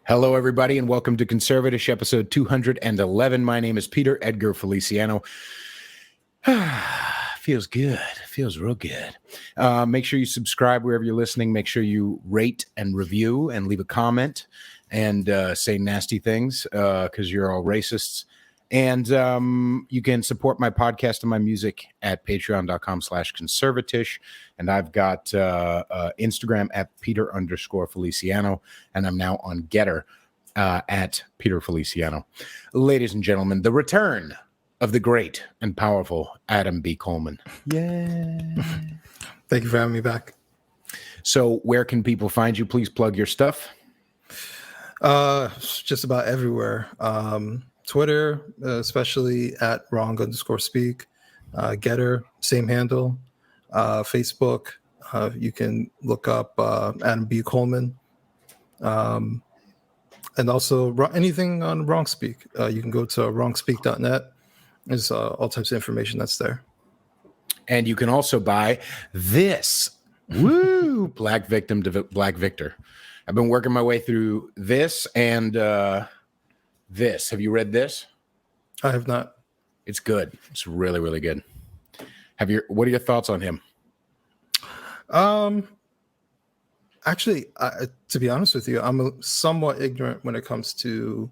Hello, everybody, and welcome to Conservatish episode 211. My name is Peter Edgar Feliciano. Feels good. Feels real good. Make sure you subscribe wherever you're listening. Make sure you rate and review and leave a comment and say nasty things because you're all racists. And you can support my podcast and my music at patreon.com/conservatish. And I've got Instagram at Peter_Feliciano. And I'm now on Getter at Peter Feliciano. Ladies and gentlemen, the return of the great and powerful Adam B. Coleman. Yeah. Thank you for having me back. So where can people find you? Please plug your stuff. Just about everywhere. Twitter, especially at wrong_speak. Getter, same handle. Facebook, you can look up Adam B. Coleman. And also anything on WrongSpeak. You can go to wrongspeak.net. There's all types of information that's there. And you can also buy this. Woo! Black Victim to Black Victor. I've been working my way through this and this. Have you read this? I have not. It's good. It's really, really good. What are your thoughts on him? Actually, to be honest with you, I'm somewhat ignorant when it comes to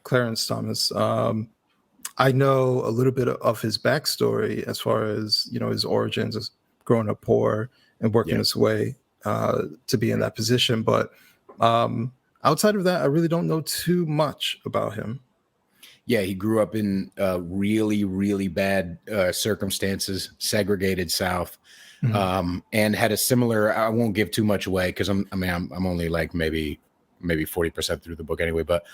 Clarence Thomas. I know a little bit of his backstory as far as, his origins as growing up poor and working his way to be in that position. But outside of that, I really don't know too much about him. Yeah, he grew up in really, really bad circumstances, segregated South, and had a similar. I won't give too much away because I'm only like maybe 40% through the book anyway. But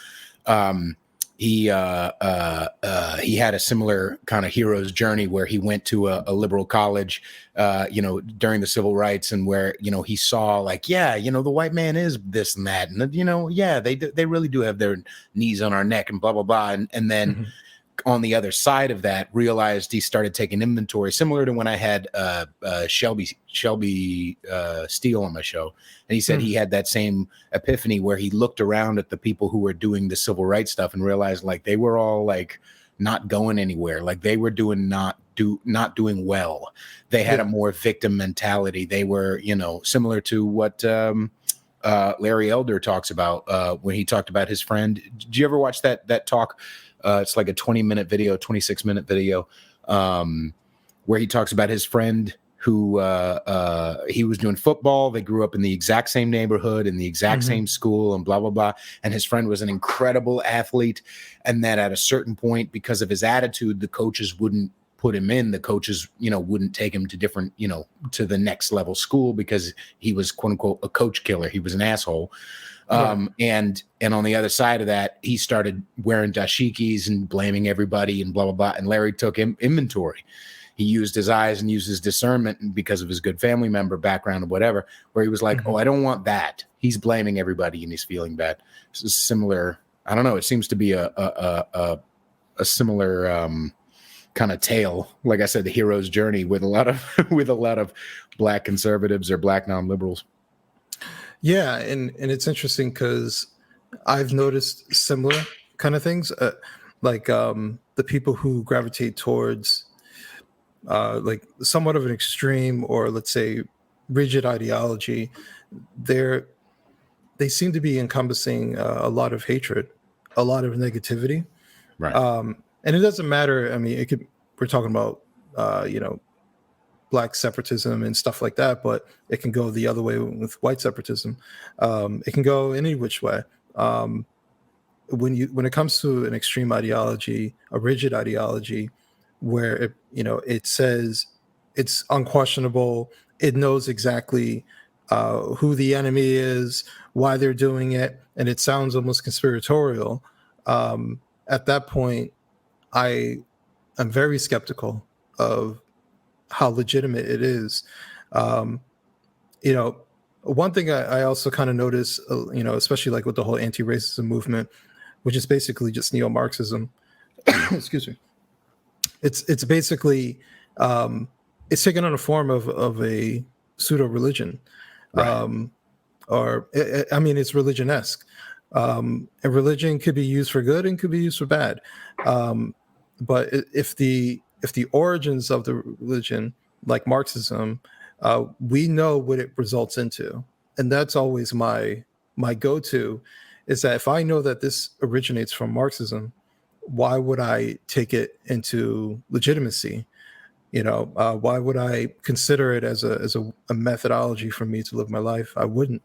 he had a similar kind of hero's journey where he went to a liberal college, during the civil rights, and where he saw like, the white man is this and that, and they really do have their knees on our neck and blah blah blah, and then on the other side of that, realized he started taking inventory, similar to when I had Shelby Steele on my show, and he said he had that same epiphany where he looked around at the people who were doing the civil rights stuff and realized like they were all like not going anywhere, like they were not doing well. They had a more victim mentality. They were, similar to what Larry Elder talks about when he talked about his friend. Did you ever watch that talk? It's like a 26-minute video, where he talks about his friend who he was doing football. They grew up in the exact same neighborhood, in the exact same school, and blah, blah, blah. And his friend was an incredible athlete. And that at a certain point, because of his attitude, the coaches wouldn't put him in. The coaches, wouldn't take him to different, to the next level school because he was, quote unquote, a coach killer. He was an asshole. And on the other side of that, he started wearing dashikis and blaming everybody and blah, blah, blah. And Larry took inventory. He used his eyes and used his discernment because of his good family member background or whatever, where he was like, oh, I don't want that. He's blaming everybody and he's feeling bad. This is similar. I don't know. It seems to be a similar kind of tale. Like I said, the hero's journey with a lot of black conservatives or black non-liberals. Yeah, and it's interesting because I've noticed similar kind of things, like the people who gravitate towards like somewhat of an extreme or let's say rigid ideology. They seem to be encompassing a lot of hatred, a lot of negativity, right? And it doesn't matter. I mean, we're talking about Black separatism and stuff like that, but it can go the other way with white separatism. It can go any which way. When it comes to an extreme ideology, a rigid ideology, where it says it's unquestionable, it knows exactly who the enemy is, why they're doing it, and it sounds almost conspiratorial. At that point, I am very skeptical of how legitimate it is. One thing I also kind of notice, especially like with the whole anti-racism movement, which is basically just neo-Marxism. Excuse me. It's basically it's taken on a form of a pseudo religion, right. It's religion-esque. And religion could be used for good and could be used for bad. But if the origins of the religion, like Marxism, we know what it results into, and that's always my go-to, is that if I know that this originates from Marxism, why would I take it into legitimacy? Why would I consider it as a methodology for me to live my life? I wouldn't.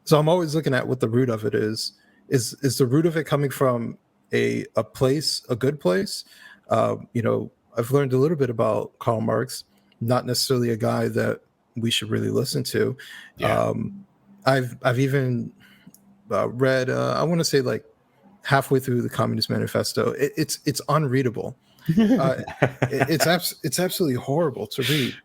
So I'm always looking at what the root of it is. Is the root of it coming from a place, a good place? I've learned a little bit about Karl Marx, not necessarily a guy that we should really listen to. Yeah. I've even read, I want to say like halfway through the Communist Manifesto. It's unreadable. It's absolutely horrible to read.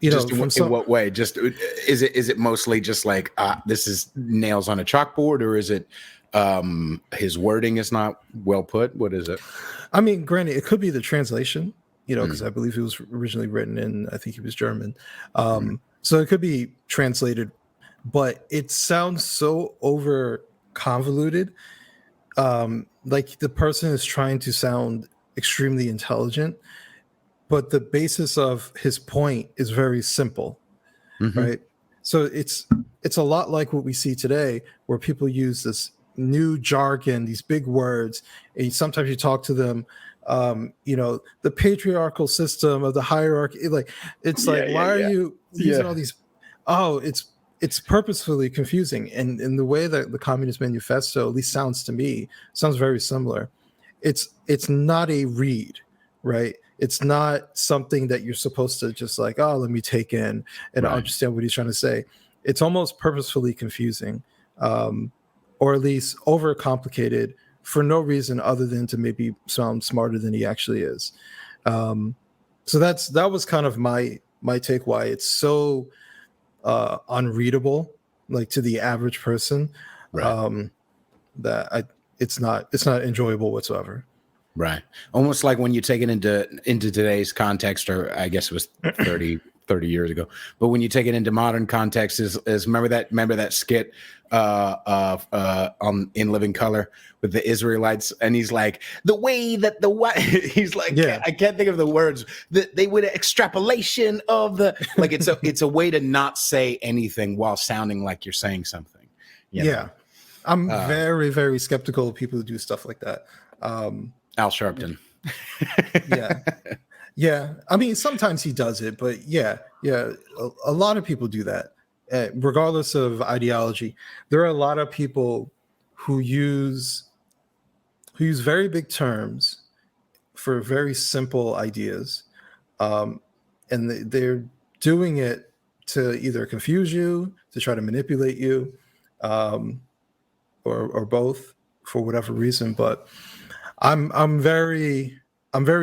Just in what way? Just is it mostly just like this is nails on a chalkboard, or is it his wording is not well put? What is it? I mean, granted, it could be the translation, because I believe it was originally written in, I think he was German. So it could be translated, but it sounds so over convoluted. Like the person is trying to sound extremely intelligent, but the basis of his point is very simple, right? So it's a lot like what we see today, where people use this new jargon, these big words, and sometimes you talk to them, the patriarchal system of the hierarchy. Like why are you using all these? Oh, it's purposefully confusing, and in the way that the Communist Manifesto, at least sounds to me, sounds very similar. It's not a read, right? It's not something that you're supposed to just like, oh, let me take in and understand what he's trying to say. It's almost purposefully confusing, or at least overcomplicated for no reason other than to maybe sound smarter than he actually is. So that was kind of my take why it's so unreadable, like to the average person, it's not enjoyable whatsoever. Right. Almost like when you take it into today's context, or I guess it was 30 years ago, but when you take it into modern context, is remember that skit on In Living Color with the Israelites, and he's like, the way that he's like, I can't think of the words, that they would extrapolation of the, like, it's a way to not say anything while sounding like you're saying something. I'm very, very skeptical of people who do stuff like that. Al Sharpton. Yeah. I mean, sometimes he does it, but a lot of people do that, regardless of ideology. There are a lot of people who use very big terms for very simple ideas, and they're doing it to either confuse you, to try to manipulate you, or both, for whatever reason. But I'm very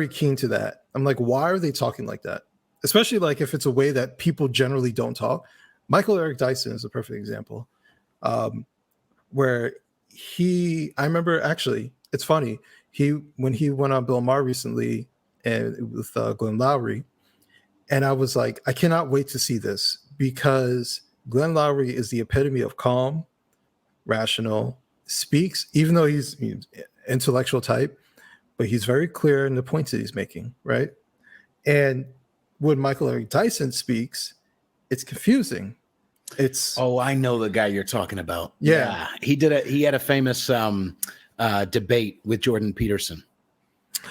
keen to that. I'm like, why are they talking like that? Especially like if it's a way that people generally don't talk. Michael Eric Dyson is a perfect example, where I remember, actually, it's funny. When he went on Bill Maher recently and with Glenn Lowry, and I was like, I cannot wait to see this, because Glenn Lowry is the epitome of calm, rational, speaks, even though he's intellectual type, but he's very clear in the points that he's making, right? And when Michael Eric Dyson speaks, it's confusing. I know the guy you're talking about. Yeah. He had a famous debate with Jordan Peterson.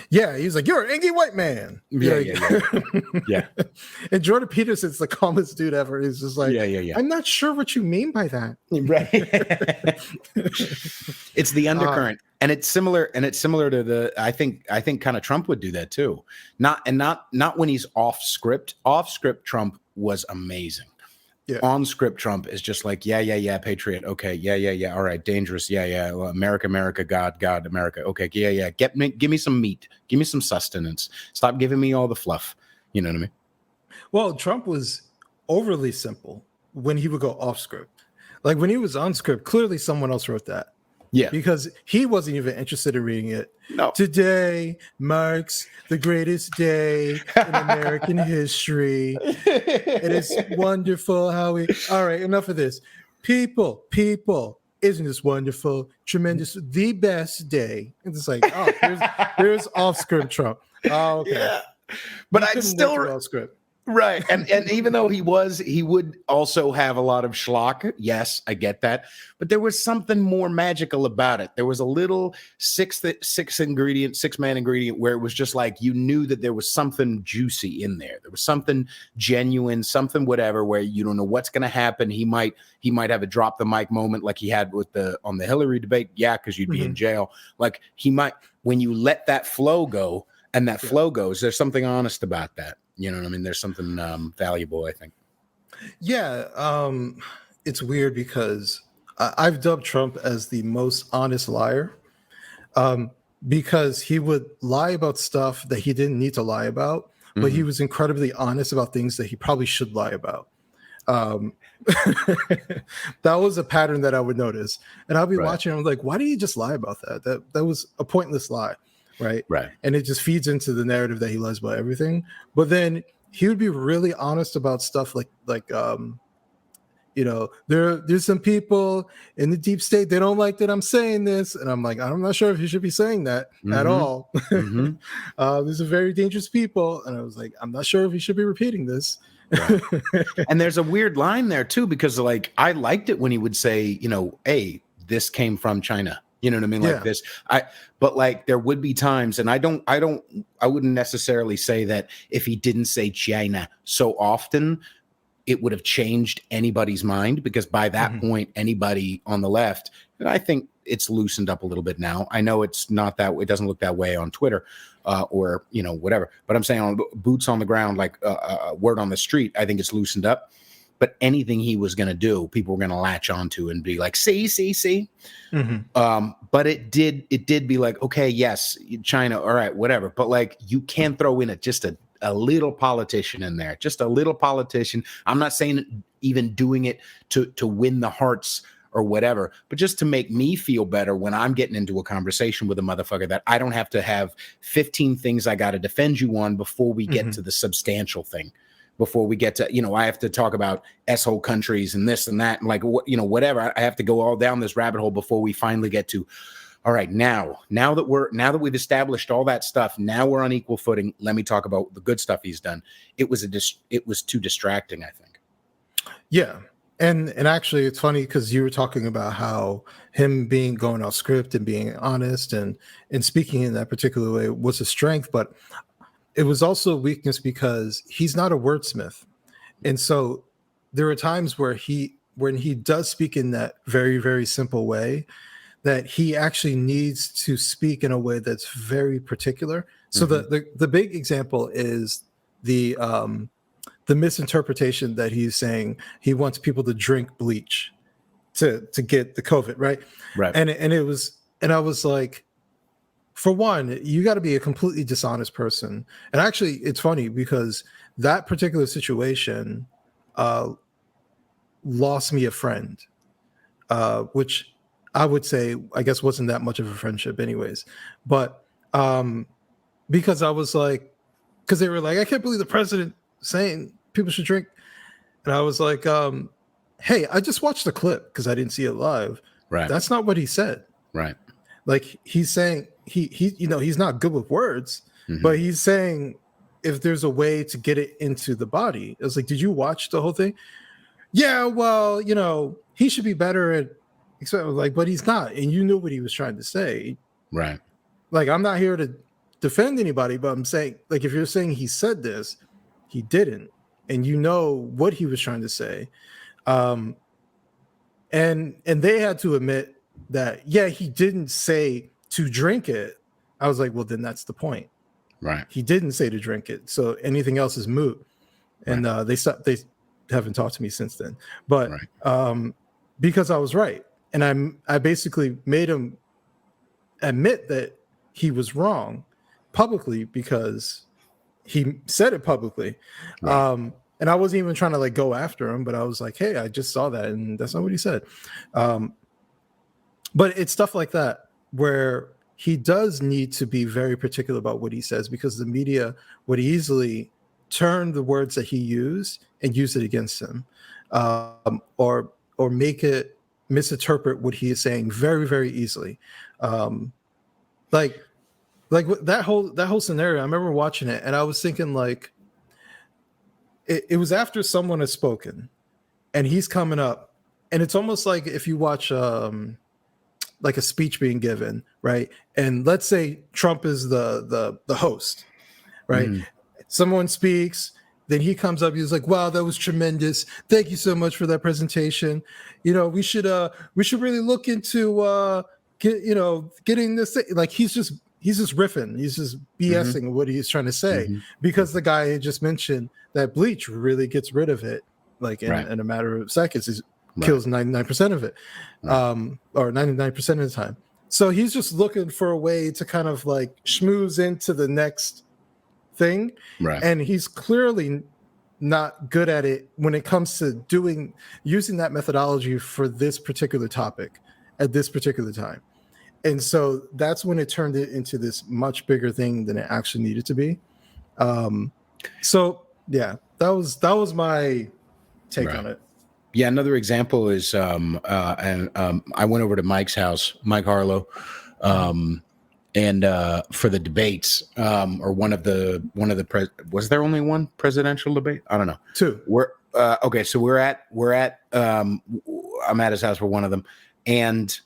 Yeah, he's like, you're an angry white man. Yeah. And Jordan Peterson's the calmest dude ever. He's just like, I'm not sure what you mean by that. Right. It's the undercurrent. And it's similar to the, I think kind of Trump would do that too. Not when he's off script. Off script Trump was amazing. Yeah. On script Trump is just like, patriot. Okay. All right. Dangerous. Well, America, God, America. Okay. Give me some meat. Give me some sustenance. Stop giving me all the fluff. You know what I mean? Well, Trump was overly simple when he would go off script. Like when he was on script, clearly someone else wrote that. Yeah, because he wasn't even interested in reading it. No. Today marks the greatest day in American history. It is wonderful how we. All right, enough of this. people, isn't this wonderful, tremendous, the best day? And it's like, oh, there's off script Trump. Oh, okay. Yeah. But I still off script. Right. And even though he would also have a lot of schlock. Yes, I get that. But there was something more magical about it. There was a little six man ingredient where it was just like you knew that there was something juicy in there. There was something genuine, something whatever, where you don't know what's going to happen. He might have a drop the mic moment like he had on the Hillary debate. Yeah, because you'd be in jail. Like he might, when you let that flow go and that flow goes, there's something honest about that. You know what I mean? There's something valuable, I think. Yeah. It's weird because I've dubbed Trump as the most honest liar because he would lie about stuff that he didn't need to lie about, but he was incredibly honest about things that he probably should lie about. That was a pattern that I would notice. And I'll be watching, I'm like, why do you just lie about that? That was a pointless lie. Right. And it just feeds into the narrative that he lies about everything. But then he would be really honest about stuff like there's some people in the deep state, they don't like that I'm saying this. And I'm like, I'm not sure if you should be saying that at all. These are very dangerous people. And I was like, I'm not sure if you should be repeating this. Right. And there's a weird line there too, because like I liked it when he would say, hey, this came from China. You know what I mean? Like this. But like there would be times, and I wouldn't necessarily say that if he didn't say China so often, it would have changed anybody's mind, because by that point, anybody on the left, and I think it's loosened up a little bit now. I know it's not that, it doesn't look that way on Twitter or, whatever, but I'm saying on boots on the ground, like word on the street, I think it's loosened up. But anything he was going to do, people were going to latch onto and be like, see. But it did be like, okay, yes, China, all right, whatever. But like, you can throw in just a little politician in there, just a little politician. I'm not saying even doing it to win the hearts or whatever, but just to make me feel better when I'm getting into a conversation with a motherfucker, that I don't have to have 15 things I got to defend you on before we get to the substantial thing. Before we get to, I have to talk about S-hole countries and this and that, and like, whatever. I have to go all down this rabbit hole before we finally get to, all right, now that we've established all that stuff, now we're on equal footing. Let me talk about the good stuff he's done. It was too distracting, I think. Yeah. And actually it's funny because you were talking about how him going off script and being honest and speaking in that particular way was a strength, but it was also a weakness because he's not a wordsmith. And so there are times where when he does speak in that very, very simple way, that he actually needs to speak in a way that's very particular. So the big example is the misinterpretation that he's saying he wants people to drink bleach to get the COVID, right? Right. And I was like, for one, you got to be a completely dishonest person. And actually, it's funny because that particular situation lost me a friend, which I would say, I guess, wasn't that much of a friendship anyways. But because I was like, because they were like, I can't believe the president saying people should drink. And I was like, hey, I just watched the clip because I didn't see it live. Right. That's not what he said. Right. Like he's saying he's not good with words, but he's saying if there's a way to get it into the body. I was like, did you watch the whole thing? Yeah, well, he should be better at, like, but he's not. And you knew what he was trying to say. Right. Like, I'm not here to defend anybody, but I'm saying, like, if you're saying he said this, he didn't. And you know what he was trying to say. And they had to admit that, yeah, he didn't say to drink it. I was like, well, then that's the point. Right. He didn't say to drink it. So anything else is moot. And they haven't talked to me since then. But because I was right. And I basically made him admit that he was wrong publicly because he said it publicly. Right. And I wasn't even trying to like go after him, but I was like, hey, I just saw that and that's not what he said. But it's stuff like that where he does need to be very particular about what he says, because the media would easily turn the words that he used and use it against him, or or make it misinterpret what he is saying very, very easily. Like that whole scenario, I remember watching it and I was thinking like it was after someone had spoken and he's coming up, and it's almost like if you watch like a speech being given, right? And let's say Trump is the host, right? Mhm. Someone speaks, then he comes up, he's like, wow, that was tremendous, thank you so much for that presentation. We should really look into getting this thing. Like he's just riffing, he's just BSing what he's trying to say, Mhm. because the guy had just mentioned that bleach really gets rid of it, like in a matter of seconds. It kills 99% of it, or 99% of the time. So he's just looking for a way to kind of like schmooze into the next thing, and he's clearly not good at it when it comes to using that methodology for this particular topic at this particular time. And so that's when it turned it into this much bigger thing than it actually needed to be. So yeah, that was my take on it. Yeah, another example is I went over to Mike's house, Mike Harlow, and for the debates, or one of the was there only one presidential debate? I don't know. Two. Okay, so I'm at his house for one of them, and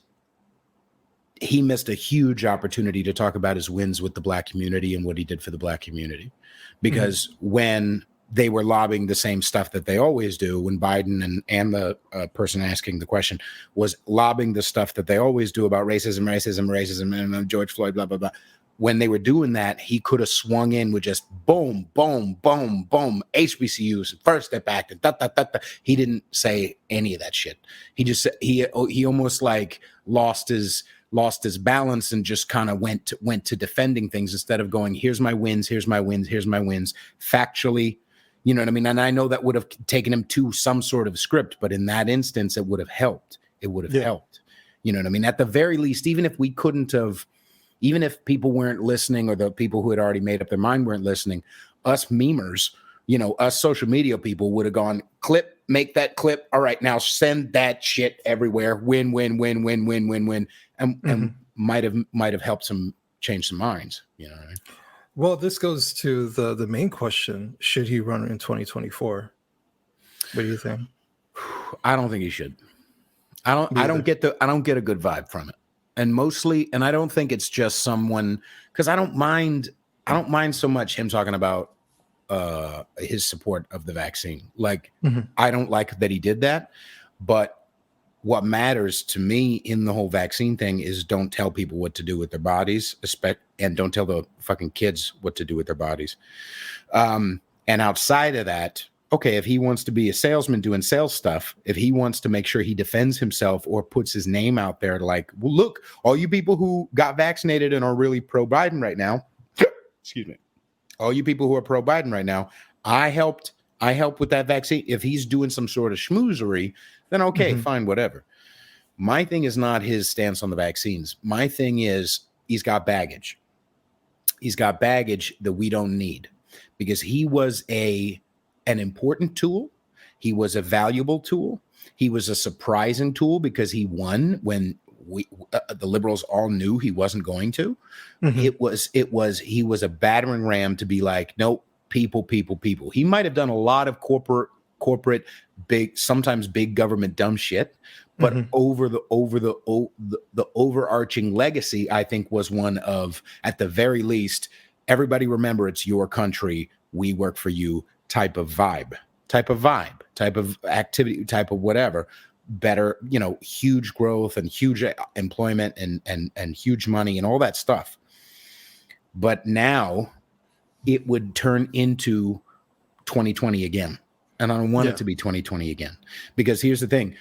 he missed a huge opportunity to talk about his wins with the Black community and what he did for the Black community, because when they were lobbying the same stuff that they always do, when Biden and the person asking the question was lobbying the stuff that they always do about racism, and George Floyd, blah, blah, blah. When they were doing that, he could have swung in with just boom, boom, boom, boom, HBCUs, First Step Act, and da, da, da, da. He didn't say any of that shit. He just, he almost like lost his balance and just kind of went to defending things instead of going, here's my wins, factually. You know what I mean? And I know that would have taken him to some sort of script, but in that instance, it would have helped. You know what I mean? At the very least, even if people weren't listening, or the people who had already made up their mind weren't listening, us memers, us social media people would have gone, make that clip. All right, now send that shit everywhere. Win, and might have helped some change some minds. You know what I mean? Well, this goes to the main question: should he run in 2024? What do you think? I don't think he should. I don't get a good vibe from it, and I don't think it's just someone, because I don't mind so much him talking about his support of the vaccine. Like, I don't like that he did that, but what matters to me in the whole vaccine thing is don't tell people what to do with their bodies, and don't tell the fucking kids what to do with their bodies. And outside of that, okay, if he wants to be a salesman doing sales stuff, if he wants to make sure he defends himself or puts his name out there, like, well, look, all you people who got vaccinated and are really pro-Biden right now, excuse me, all you people who are pro-Biden right now, I helped with that vaccine. If he's doing some sort of schmoozery, then okay, fine, whatever. My thing is not his stance on the vaccines. My thing is he's got baggage. He's got baggage that we don't need, because he was an important tool. He was a valuable tool. He was a surprising tool because he won when the liberals all knew he wasn't going to. He was a battering ram to be like, nope, people. He might have done a lot of corporate sometimes big government dumb shit, but over the overarching legacy, I think, was one of, at the very least, everybody remember it's your country, we work for you type of vibe, type of activity, type of whatever. Better, huge growth and huge employment and huge money and all that stuff. But now it would turn into 2020 again. And I don't want it to be 2020 again, because here's the thing.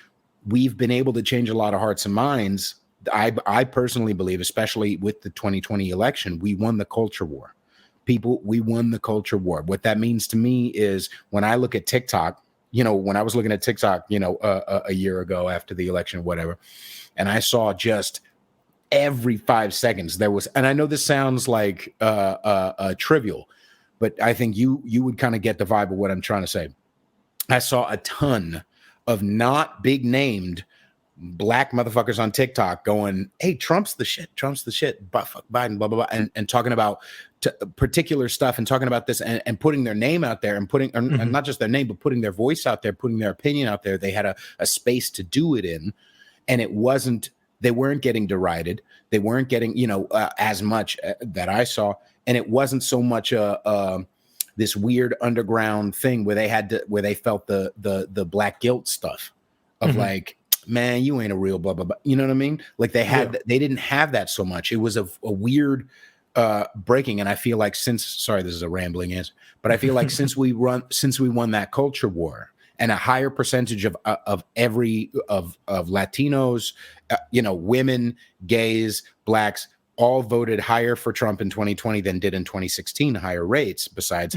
We've been able to change a lot of hearts and minds. I personally believe, especially with the 2020 election, we won the culture war. We won the culture war. What that means to me is, when I look at TikTok, when I was looking at TikTok, a year ago after the election, whatever, and I saw just every 5 seconds there was, and I know this sounds like trivial, but I think you would kind of get the vibe of what I'm trying to say. I saw a ton of not big named black motherfuckers on TikTok going, "Hey, Trump's the shit, but fuck Biden, blah blah blah," and talking about particular stuff and talking about this and putting their name out there and putting, and not just their name, but putting their voice out there, putting their opinion out there. They had a space to do it in, and it wasn't. They weren't getting derided. They weren't getting, as much that I saw, and it wasn't so much this weird underground thing where they felt the black guilt stuff of like, man, you ain't a real blah blah blah. You know what I mean? Like they didn't have that so much. It was a weird breaking, and I feel like sorry, this is a rambling answer, but I feel like since we won that culture war, and a higher percentage of Latinos, women, gays, blacks, all voted higher for Trump in 2020 than did in 2016, higher rates besides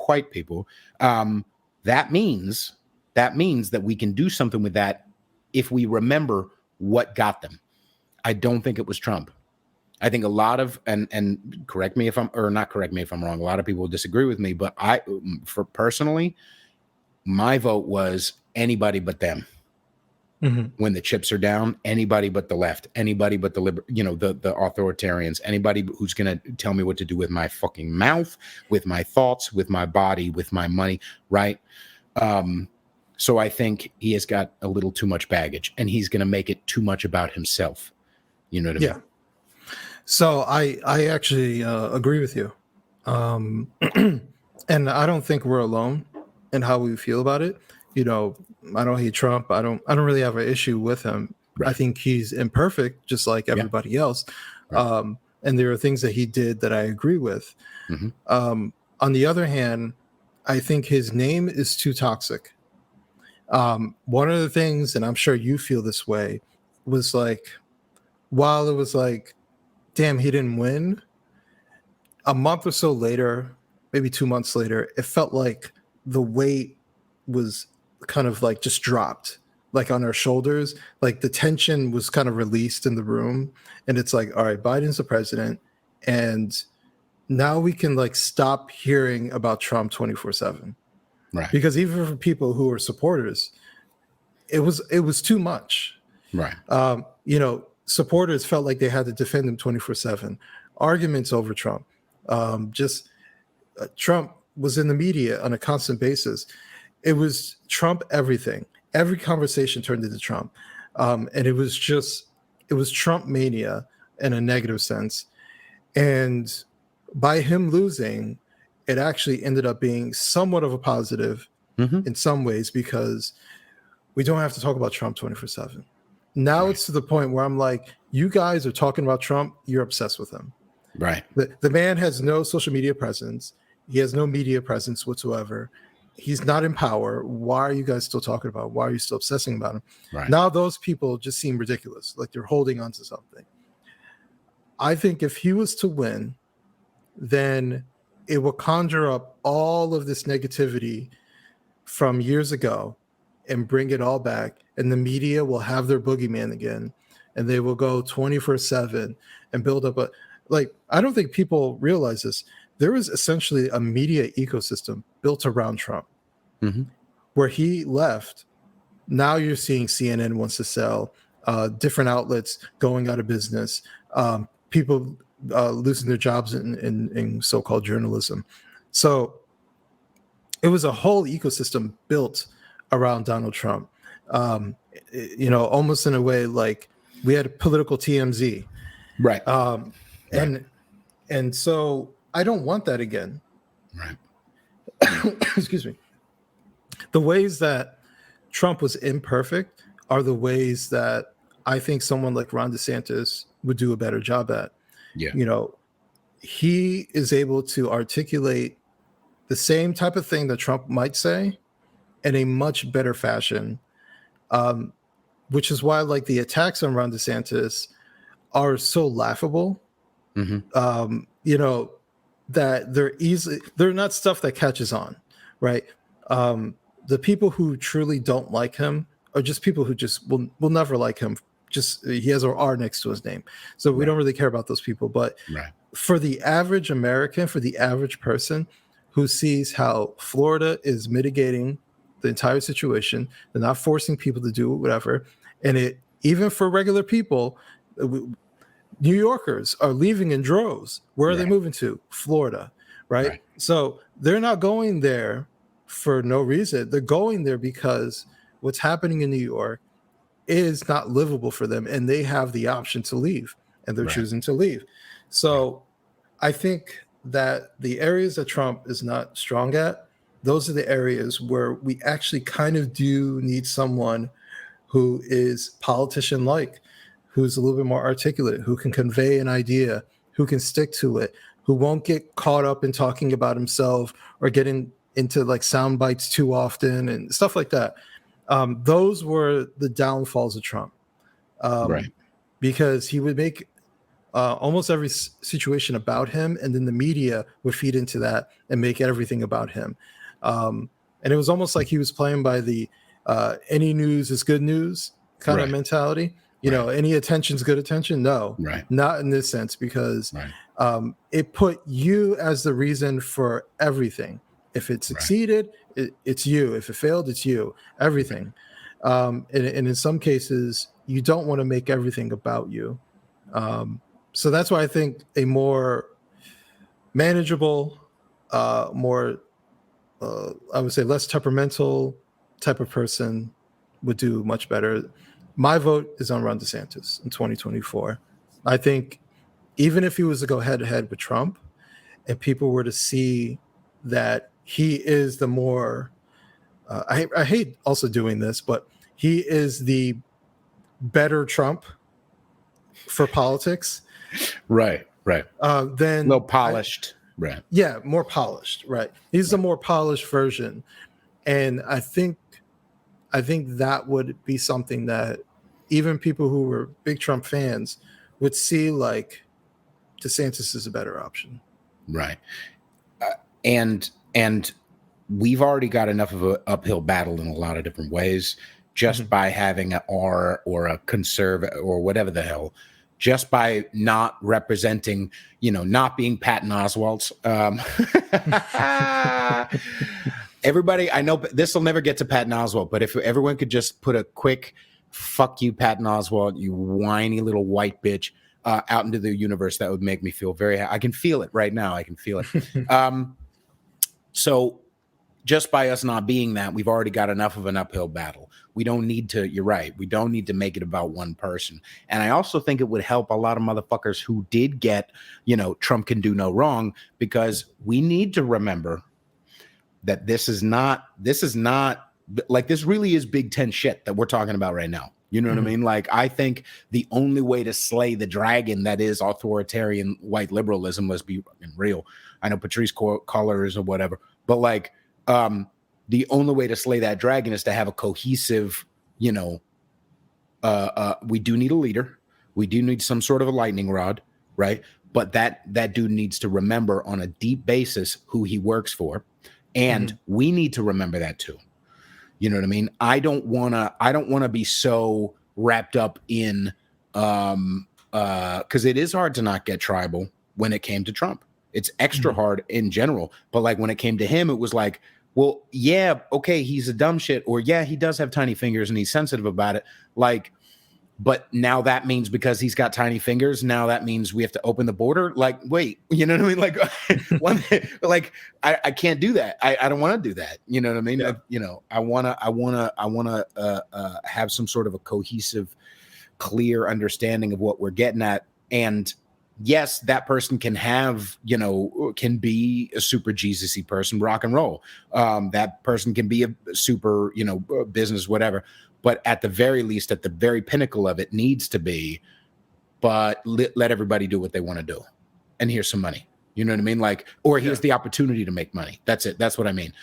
white people. That means that we can do something with that if we remember what got them. I don't think it was Trump. I think a lot of, and correct me if I'm wrong, a lot of people will disagree with me, but personally, my vote was anybody but them. When the chips are down, anybody but the left, anybody but the authoritarians, anybody who's going to tell me what to do with my fucking mouth, with my thoughts, with my body, with my money, right? So I think he has got a little too much baggage, and he's going to make it too much about himself. You know what I mean? So I actually agree with you. And I don't think we're alone in how we feel about it. I don't hate Trump. I don't really have an issue with him. Right. I think he's imperfect, just like everybody else. Right. And there are things that he did that I agree with. On the other hand, I think his name is too toxic. One of the things, and I'm sure you feel this way, was like, while it was like, damn, he didn't win, a month or so later, maybe 2 months later, it felt like the weight was kind of like just dropped, like on our shoulders. Like the tension was kind of released in the room, and it's like, all right, Biden's the president, and now we can like stop hearing about Trump 24/7. Right. Because even for people who are supporters, it was too much. Right. Supporters felt like they had to defend him 24/7. Arguments over Trump. Trump was in the media on a constant basis. It was Trump everything. Every conversation turned into Trump. And it was Trump mania in a negative sense. And by him losing, it actually ended up being somewhat of a positive in some ways, because we don't have to talk about Trump 24/7. Now it's to the point where I'm like, you guys are talking about Trump, you're obsessed with him. Right. The man has no social media presence. He has no media presence whatsoever. He's not in power. Why are you guys still talking about him? Why are you still obsessing about him? Right. Now those people just seem ridiculous, like they're holding on to something. I think if he was to win, then it will conjure up all of this negativity from years ago and bring it all back. And the media will have their boogeyman again, and they will go 24/7 and build up I don't think people realize this. There was essentially a media ecosystem built around Trump. Where he left. Now you're seeing CNN wants to sell, different outlets going out of business, people losing their jobs in so-called journalism. So it was a whole ecosystem built around Donald Trump. Almost in a way like we had a political TMZ. Right. And so I don't want that again. Right. Excuse me. The ways that Trump was imperfect are the ways that I think someone like Ron DeSantis would do a better job at. Yeah. He is able to articulate the same type of thing that Trump might say in a much better fashion, which is why like the attacks on Ron DeSantis are so laughable. That they're not stuff that catches on, right? The people who truly don't like him are just people who just will never like him. Just he has an R next to his name, so we don't really care about those people. But for the average American, for the average person who sees how Florida is mitigating the entire situation. They're not forcing people to do whatever. And it, even for regular people, New Yorkers are leaving in droves. Where are they moving to? Florida, right? So they're not going there for no reason. They're going there because what's happening in New York is not livable for them, and they have the option to leave, and they're choosing to leave. So I think that the areas that Trump is not strong at, those are the areas where we actually kind of do need someone who is politician-like, who's a little bit more articulate, who can convey an idea, who can stick to it, who won't get caught up in talking about himself or getting into like sound bites too often and stuff like that. Those were the downfalls of Trump, because he would make almost every situation about him, and then the media would feed into that and make everything about him. And it was almost like he was playing by the any news is good news kind of mentality. You know, any attention's good attention. No, not in this sense, because it put you as the reason for everything. If it succeeded, it's you. If it failed, it's you. Everything. And in some cases, you don't want to make everything about you. So that's why I think a more manageable, more, I would say, less temperamental type of person would do much better. My vote is on Ron DeSantis in 2024. I think even if he was to go head to head with Trump, and people were to see that he is the more, I hate also doing this, but he is the better Trump for politics. Then Then polished. Yeah, more polished. He's a more polished version. And I think that would be something that even people who were big Trump fans would see, like, DeSantis is a better option. And we've already got enough of an uphill battle in a lot of different ways, just by having an R or a conservative or whatever the hell, just by not representing, not being Patton Oswalt's. Everybody, I know this will never get to Patton Oswalt, but if everyone could just put a quick "fuck you, Patton Oswalt, you whiny little white bitch," out into the universe, that would make me feel very happy. I can feel it right now. I can feel it. So just by us not being that, we've already got enough of an uphill battle. We don't need to, you're right, we don't need to make it about one person. And I also think it would help a lot of motherfuckers who did get, Trump can do no wrong, because we need to remember that this is not like, this really is Big Ten shit that we're talking about right now. You know what I mean? Like, I think the only way to slay the dragon that is authoritarian white liberalism, let's be real. I know Patrice Cullors or whatever, but like, the only way to slay that dragon is to have a cohesive, we do need a leader. We do need some sort of a lightning rod, right? But that dude needs to remember on a deep basis who he works for. And we need to remember that too. You know what I mean? I don't want to be so wrapped up in, because it is hard to not get tribal when it came to Trump. It's extra hard in general. But like when it came to him, it was like, well, yeah, okay, he's a dumb shit. Or yeah, he does have tiny fingers and he's sensitive about it. Like, but now that means because he's got tiny fingers, now that means we have to open the border. Like, wait, you know what I mean? Like, like I can't do that. I don't want to do that. You know what I mean? Yeah. I want to have some sort of a cohesive, clear understanding of what we're getting at. And yes, that person can have, can be a super Jesus-y person, rock and roll. That person can be a super, business, whatever. But at the very least, at the very pinnacle of it needs to be, but let everybody do what they want to do. And here's some money. You know what I mean? Like, or here's the opportunity to make money. That's it. That's what I mean.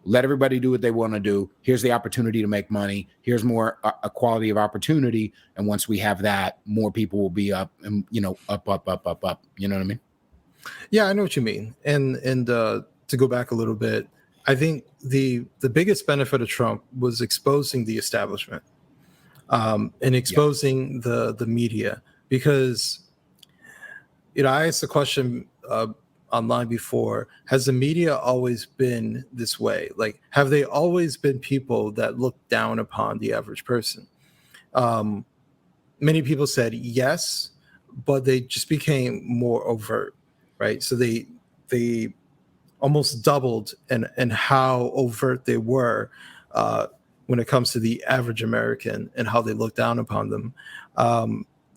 Let everybody do what they want to do. Here's the opportunity to make money. Here's more equality of opportunity. And once we have that, more people will be up and, up. You know what I mean? Yeah, I know what you mean. And to go back a little bit, I think the biggest benefit of Trump was exposing the establishment, and exposing the media, because, I asked the question online before, has the media always been this way? Like, have they always been people that look down upon the average person? Many people said yes, but they just became more overt, right? So they almost doubled in how overt they were when it comes to the average American and how they look down upon them.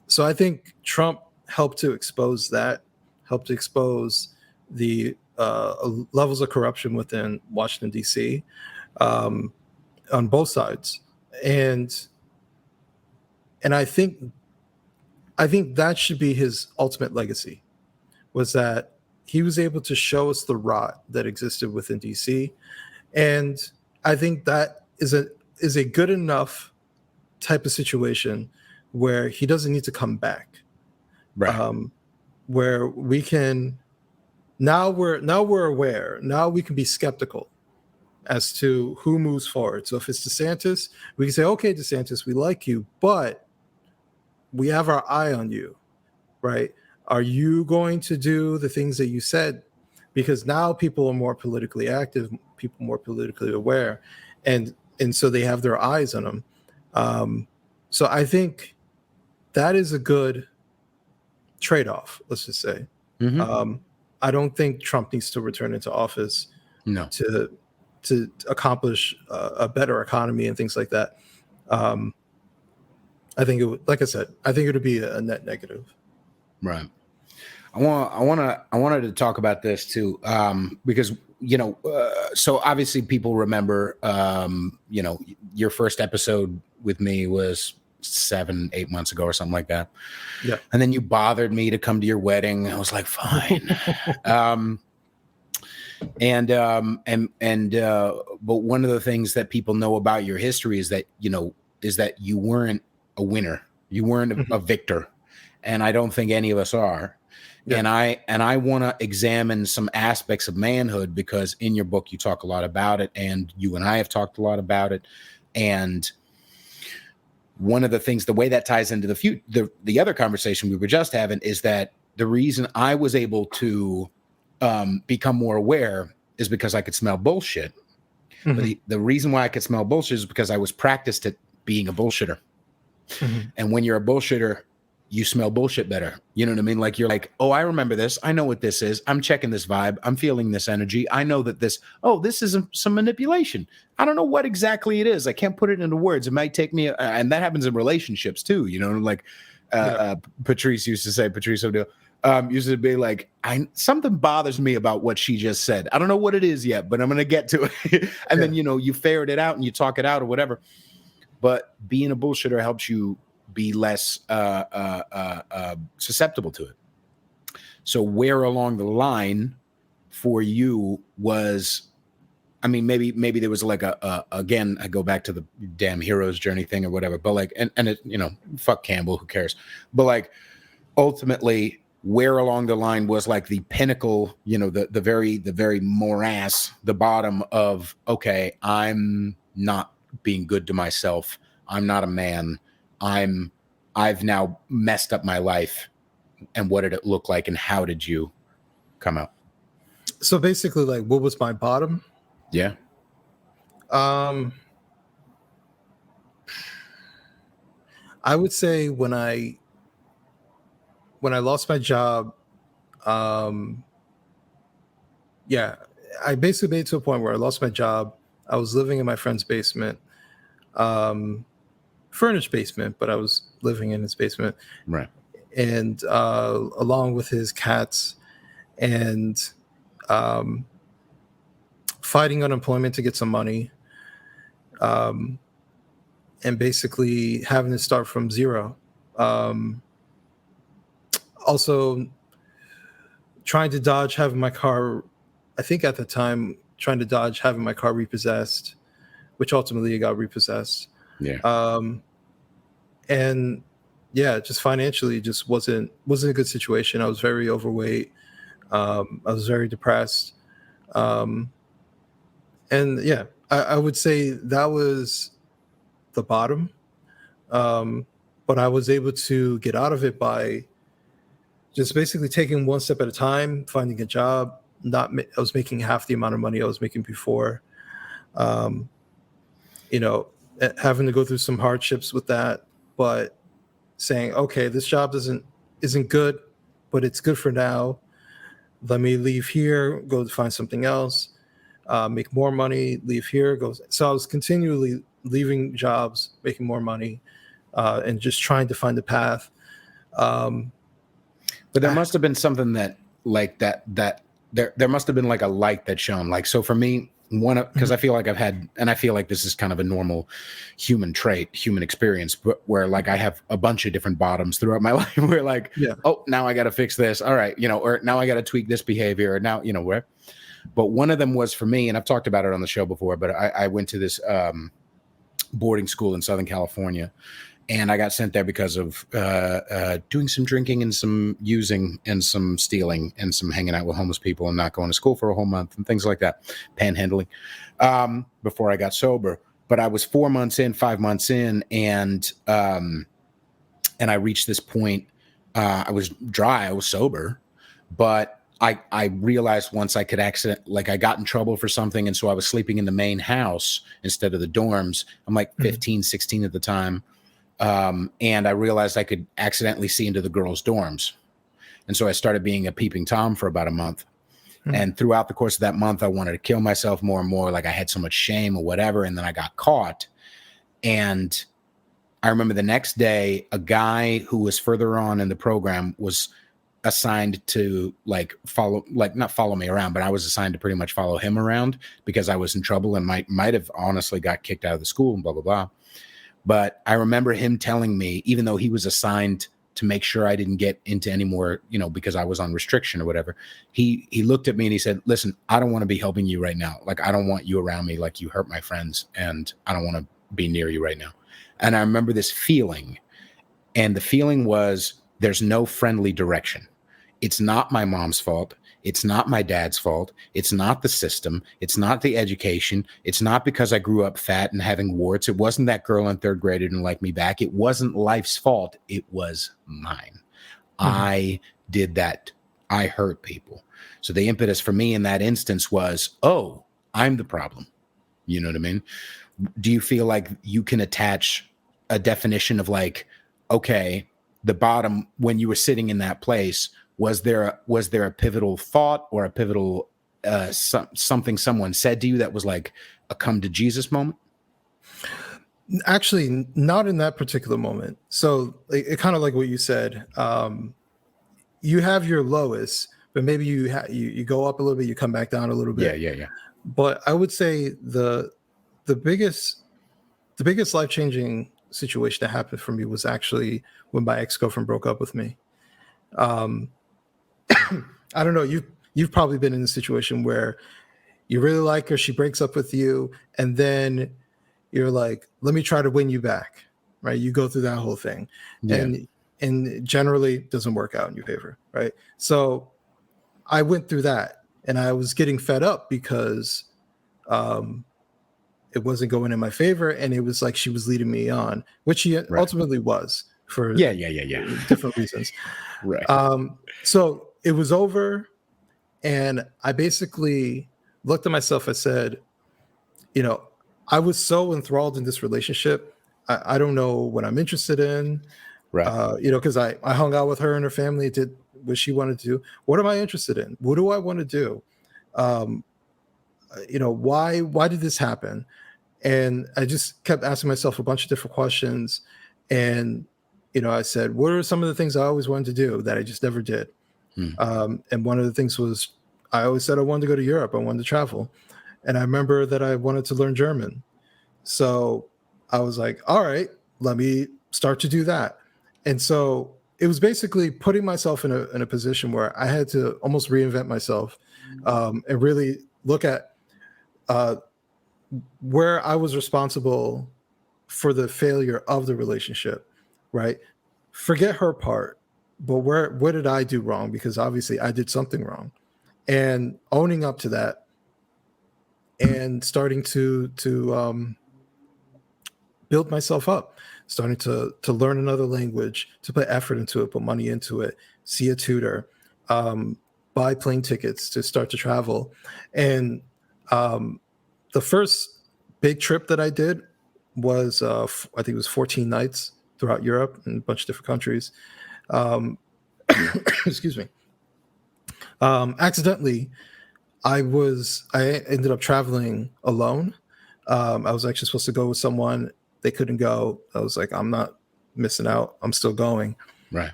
So I think Trump helped to expose that, helped to expose the levels of corruption within Washington, D.C. On both sides. And I think that should be his ultimate legacy, was that he was able to show us the rot that existed within DC. And I think that is a good enough type of situation where he doesn't need to come back. Right. Where we can now we're aware. Now we can be skeptical as to who moves forward. So if it's DeSantis, we can say, okay, DeSantis, we like you, but we have our eye on you, right? Are you going to do the things that you said? Because now people are more politically active, people more politically aware, and so they have their eyes on them. So I think that is a good trade-off. Let's just say. I don't think Trump needs to return into office to accomplish a better economy and things like that. I think it would, like I said, I think it would be a net negative. Right. I wanted to talk about this too, because so obviously people remember, your first episode with me was 7-8 months ago or something like that. Yeah. And then you bothered me to come to your wedding. I was like, fine. But one of the things that people know about your history is that you weren't a winner. You weren't a victor. And I don't think any of us are. Yeah. And I want to examine some aspects of manhood, because in your book you talk a lot about it, and you and I have talked a lot about it. And one of the things, the way that ties into the other conversation we were just having, is that the reason I was able to become more aware is because I could smell bullshit. But the reason why I could smell bullshit is because I was practiced at being a bullshitter. And when you're a bullshitter, you smell bullshit better. You know what I mean? Like, you're like, oh, I remember this. I know what this is. I'm checking this vibe. I'm feeling this energy. I know that this is some manipulation. I don't know what exactly it is. I can't put it into words. It might take me, and that happens in relationships too. Like Patrice O'Neill used to be like, something bothers me about what she just said. I don't know what it is yet, but I'm going to get to it. And then, you ferret it out and you talk it out or whatever. But being a bullshitter helps you be less susceptible to it. So where along the line for you was, I mean, maybe there was like again, I go back to the damn hero's journey thing or whatever, but like, and it, fuck Campbell, who cares? But like, ultimately, where along the line was like the pinnacle, the very morass, the bottom of, okay, I'm not being good to myself. I'm not a man. I've now messed up my life. And what did it look like, and how did you come out? So basically, like, what was my bottom? Yeah. I would say when I lost my job, I basically made it to a point where I lost my job. I was living in my friend's basement, furnished basement, but I was living in his basement. Right. And along with his cats, and fighting unemployment to get some money, and basically having to start from zero. Also trying to dodge having my car, I think at the time, trying to dodge having my car repossessed, which ultimately it got repossessed. Yeah. And yeah, just financially just wasn't a good situation. I was very overweight. I was very depressed. And yeah, I would say that was the bottom. But I was able to get out of it by just basically taking one step at a time, finding a job. I was making half the amount of money I was making before. Um, having to go through some hardships with that, but saying, okay, this job isn't good, but it's good for now. Let me leave here, go to find something else, make more money, leave here, go. So I was continually leaving jobs, making more money, and just trying to find a path. But there must have been something that like that there must have been like a light that shone. Like, so for me, because I feel like I've had, and I feel like this is kind of a normal human trait, human experience, but where like I have a bunch of different bottoms throughout my life where like, oh, now I got to fix this. All right. Or now I got to tweak this behavior, or now, where. But one of them was for me, and I've talked about it on the show before, but I went to this boarding school in Southern California. And I got sent there because of doing some drinking and some using and some stealing and some hanging out with homeless people and not going to school for a whole month and things like that, panhandling, before I got sober. But I was 5 months in, and I reached this point. I was dry. I was sober, but I realized once I could I got in trouble for something, and so I was sleeping in the main house instead of the dorms. I'm like 15, 16 at the time. And I realized I could accidentally see into the girls' dorms. And so I started being a peeping Tom for about a month. And throughout the course of that month, I wanted to kill myself more and more. Like I had so much shame or whatever. And then I got caught. And I remember the next day, a guy who was further on in the program was assigned to not follow me around, but I was assigned to pretty much follow him around because I was in trouble and might have honestly got kicked out of the school and blah, blah, blah. But I remember him telling me, even though he was assigned to make sure I didn't get into any more, because I was on restriction or whatever, he looked at me and he said, listen, I don't want to be helping you right now. Like, I don't want you around me. Like, you hurt my friends and I don't want to be near you right now. And I remember this feeling, and the feeling was there's no friendly direction. It's not my mom's fault. It's not my dad's fault. It's not the system. It's not the education. It's not because I grew up fat and having warts. It wasn't that girl in third grade who didn't like me back. It wasn't life's fault. It was mine. I did that. I hurt people. So the impetus for me in that instance was, oh, I'm the problem. You know what I mean? Do you feel like you can attach a definition of like, okay, the bottom, when you were sitting in that place, was there a pivotal thought or a pivotal something someone said to you that was like a come to Jesus moment? Actually, not in that particular moment. So it kind of like what you said. You have your lowest, but maybe you go up a little bit, you come back down a little bit. Yeah. But I would say the biggest life-changing situation that happened for me was actually when my ex-girlfriend broke up with me. I don't know. You've probably been in a situation where you really like her, she breaks up with you, and then you're like, let me try to win you back, right? You go through that whole thing, and generally doesn't work out in your favor, right? So I went through that, and I was getting fed up because it wasn't going in my favor, and it was like she was leading me on, which she ultimately was for different reasons. Right. So it was over, and I basically looked at myself. I said, I was so enthralled in this relationship. I don't know what I'm interested in, right? Because I hung out with her and her family, did what she wanted to do. What am I interested in? What do I want to do? Why did this happen? And I just kept asking myself a bunch of different questions, and I said, what are some of the things I always wanted to do that I just never did? And one of the things was, I always said I wanted to go to Europe. I wanted to travel. And I remember that I wanted to learn German. So I was like, all right, let me start to do that. And so it was basically putting myself in a position where I had to almost reinvent myself, and really look at where I was responsible for the failure of the relationship, right? Forget her part, but what did I do wrong? Because obviously I did something wrong, and owning up to that, and starting to build myself up. starting to learn another language, to put effort into it, put money into it, see a tutor, buy plane tickets to start to travel. And the first big trip that I did was, I think it was 14 nights throughout Europe and a bunch of different countries. Excuse me. Accidentally, I ended up traveling alone. I was actually supposed to go with someone. They couldn't go. I was like, I'm not missing out. I'm still going. Right.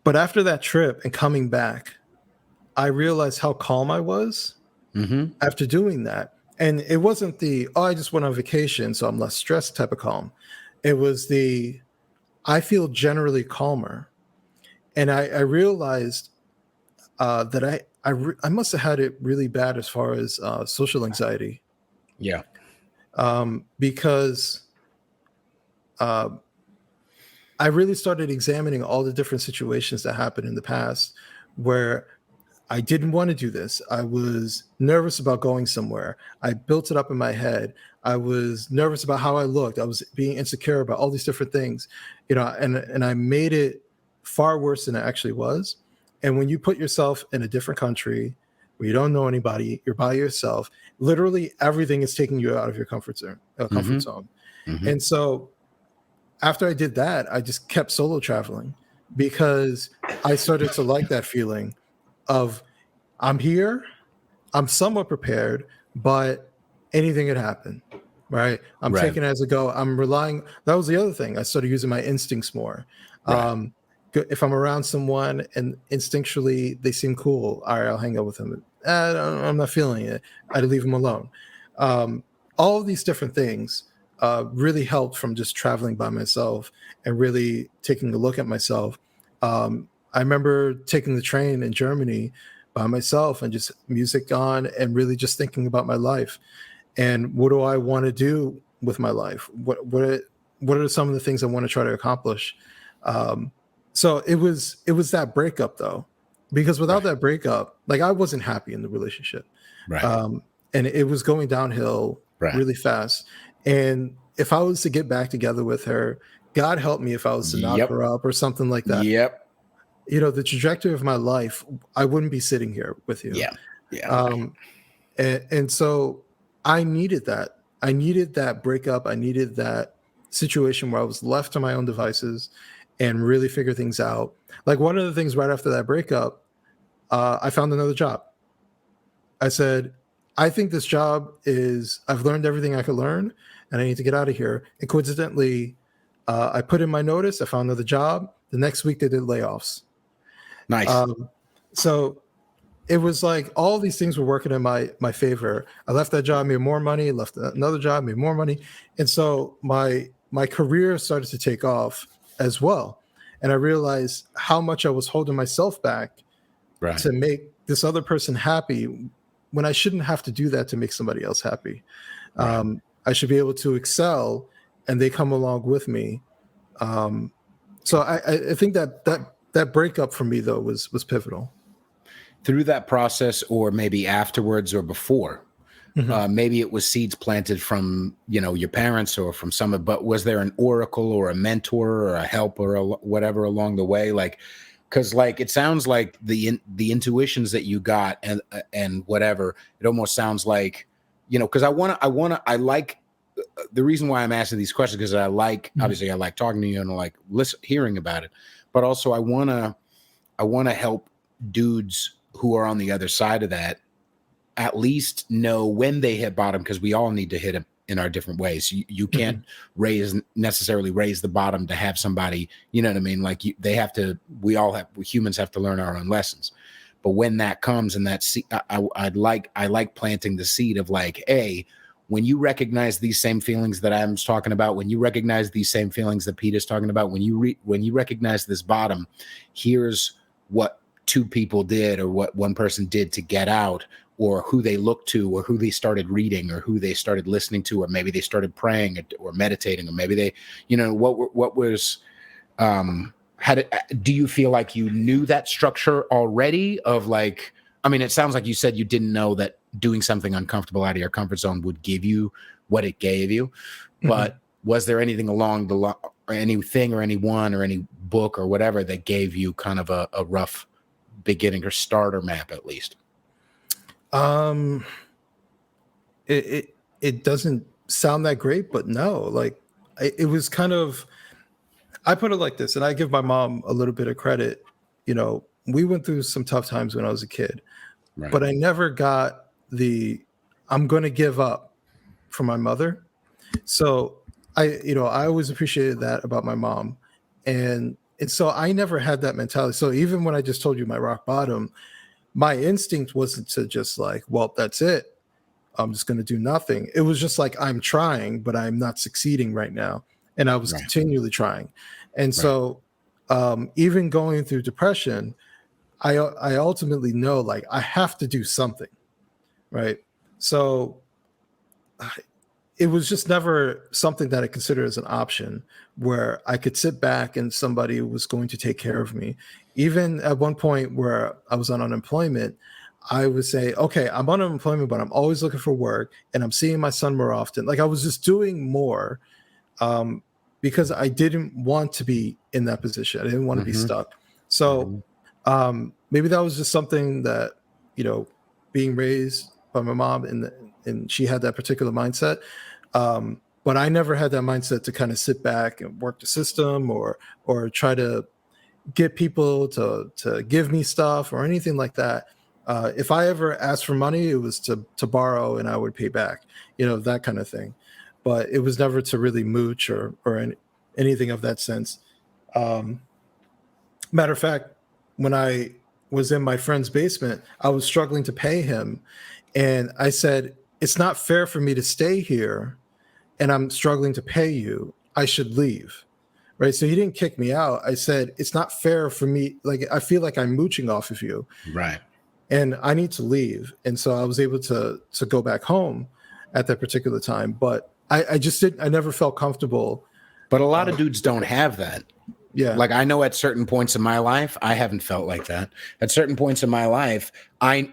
But after that trip and coming back, I realized how calm I was after doing that. And it wasn't I just went on vacation, so I'm less stressed type of calm. It was I feel generally calmer. And I realized that I must have had it really bad as far as social anxiety. Yeah. Because I really started examining all the different situations that happened in the past where I didn't want to do this. I was nervous about going somewhere. I built it up in my head. I was nervous about how I looked. I was being insecure about all these different things, and I made it far worse than it actually was. And when you put yourself in a different country where you don't know anybody, you're by yourself, literally everything is taking you out of your comfort zone. And so after I did that, I just kept solo traveling because I started to like that feeling of I'm here, I'm somewhat prepared, but anything could happen, right? I'm taking it as a go. I'm relying. That was the other thing. I started using my instincts more. Right. If I'm around someone and instinctually they seem cool, all right, I'll hang out with them. I'm not feeling it. I'd leave them alone. All of these different things really helped from just traveling by myself and really taking a look at myself. I remember taking the train in Germany by myself and just music on and really just thinking about my life and what do I want to do with my life? What are some of the things I want to try to accomplish? So it was that breakup though, because without that breakup, like I wasn't happy in the relationship, and it was going downhill really fast. And if I was to get back together with her, God help me if I was to knock her up or something like that. The trajectory of my life, I wouldn't be sitting here with you. And so I needed that. I needed that breakup. I needed that situation where I was left to my own devices and really figure things out. Like one of the things right after that breakup, I found another job. I said, I think this job I've learned everything I could learn and I need to get out of here. And coincidentally, I put in my notice. I found another job. The next week they did layoffs. Nice. So it was like all these things were working in my favor. I left that job, made more money, left another job, made more money. And so my career started to take off as well. And I realized how much I was holding myself back to make this other person happy when I shouldn't have to do that to make somebody else happy. I should be able to excel and they come along with me. So I think that breakup for me though was pivotal. Through that process, or maybe afterwards or before, maybe it was seeds planted from your parents or from someone. But was there an oracle or a mentor or a helper or whatever along the way? Like, because like it sounds like the intuitions that you got and whatever. It almost sounds like because I like. The reason why I'm asking these questions because I like obviously I like talking to you and I like hearing about it, but also I want to help dudes who are on the other side of that at least know when they hit bottom, because we all need to hit it in our different ways. You can't necessarily raise the bottom to have somebody, you know what I mean? Like we humans have to learn our own lessons. But when that comes and I like planting the seed of like, hey, when you recognize these same feelings that I'm talking about, when you recognize these same feelings that Pete is talking about, when you recognize this bottom, here's what two people did or what one person did to get out, or who they looked to, or who they started reading, or who they started listening to, or maybe they started praying or meditating, or maybe they, what was, do you feel like you knew that structure already of like, I mean, it sounds like you said you didn't know that doing something uncomfortable out of your comfort zone would give you what it gave you, but was there anything along the line, or anything or anyone or any book or whatever that gave you kind of a rough beginning or starter map at least? It doesn't sound that great, but no, like it was kind of, I put it like this, and I give my mom a little bit of credit. You know, we went through some tough times when I was a kid, Right. but I never got the I'm going to give up from my mother. So I always appreciated that about my mom. And so I never had that mentality. So even when I just told you my rock bottom, my instinct wasn't to just like, well, that's it. I'm just going to do nothing. It was just like, I'm trying, but I'm not succeeding right now. And I was Right. continually trying. And Right. so even going through depression, I ultimately know like I have to do something. Right. So it was just never something that I considered as an option where I could sit back and somebody was going to take care of me. Even at one point where I was on unemployment, I would say, okay, I'm on unemployment, but I'm always looking for work and I'm seeing my son more often. Like I was just doing more because I didn't want to be in that position. I didn't want to be stuck. So maybe that was just something that, being raised by my mom and she had that particular mindset. But I never had that mindset to kind of sit back and work the system or try to get people to give me stuff or anything like that. If I ever asked for money, it was to borrow and I would pay back, that kind of thing. But it was never to really mooch or anything of that sense. Matter of fact, when I was in my friend's basement, I was struggling to pay him. And I said, it's not fair for me to stay here and I'm struggling to pay you. I should leave. Right. So he didn't kick me out. I said, it's not fair for me. Like, I feel like I'm mooching off of you. Right. And I need to leave. And so I was able to go back home at that particular time. But I just didn't, I never felt comfortable. But a lot of dudes don't have that. Yeah. Like I know at certain points in my life, I haven't felt like that. At certain points in my life, I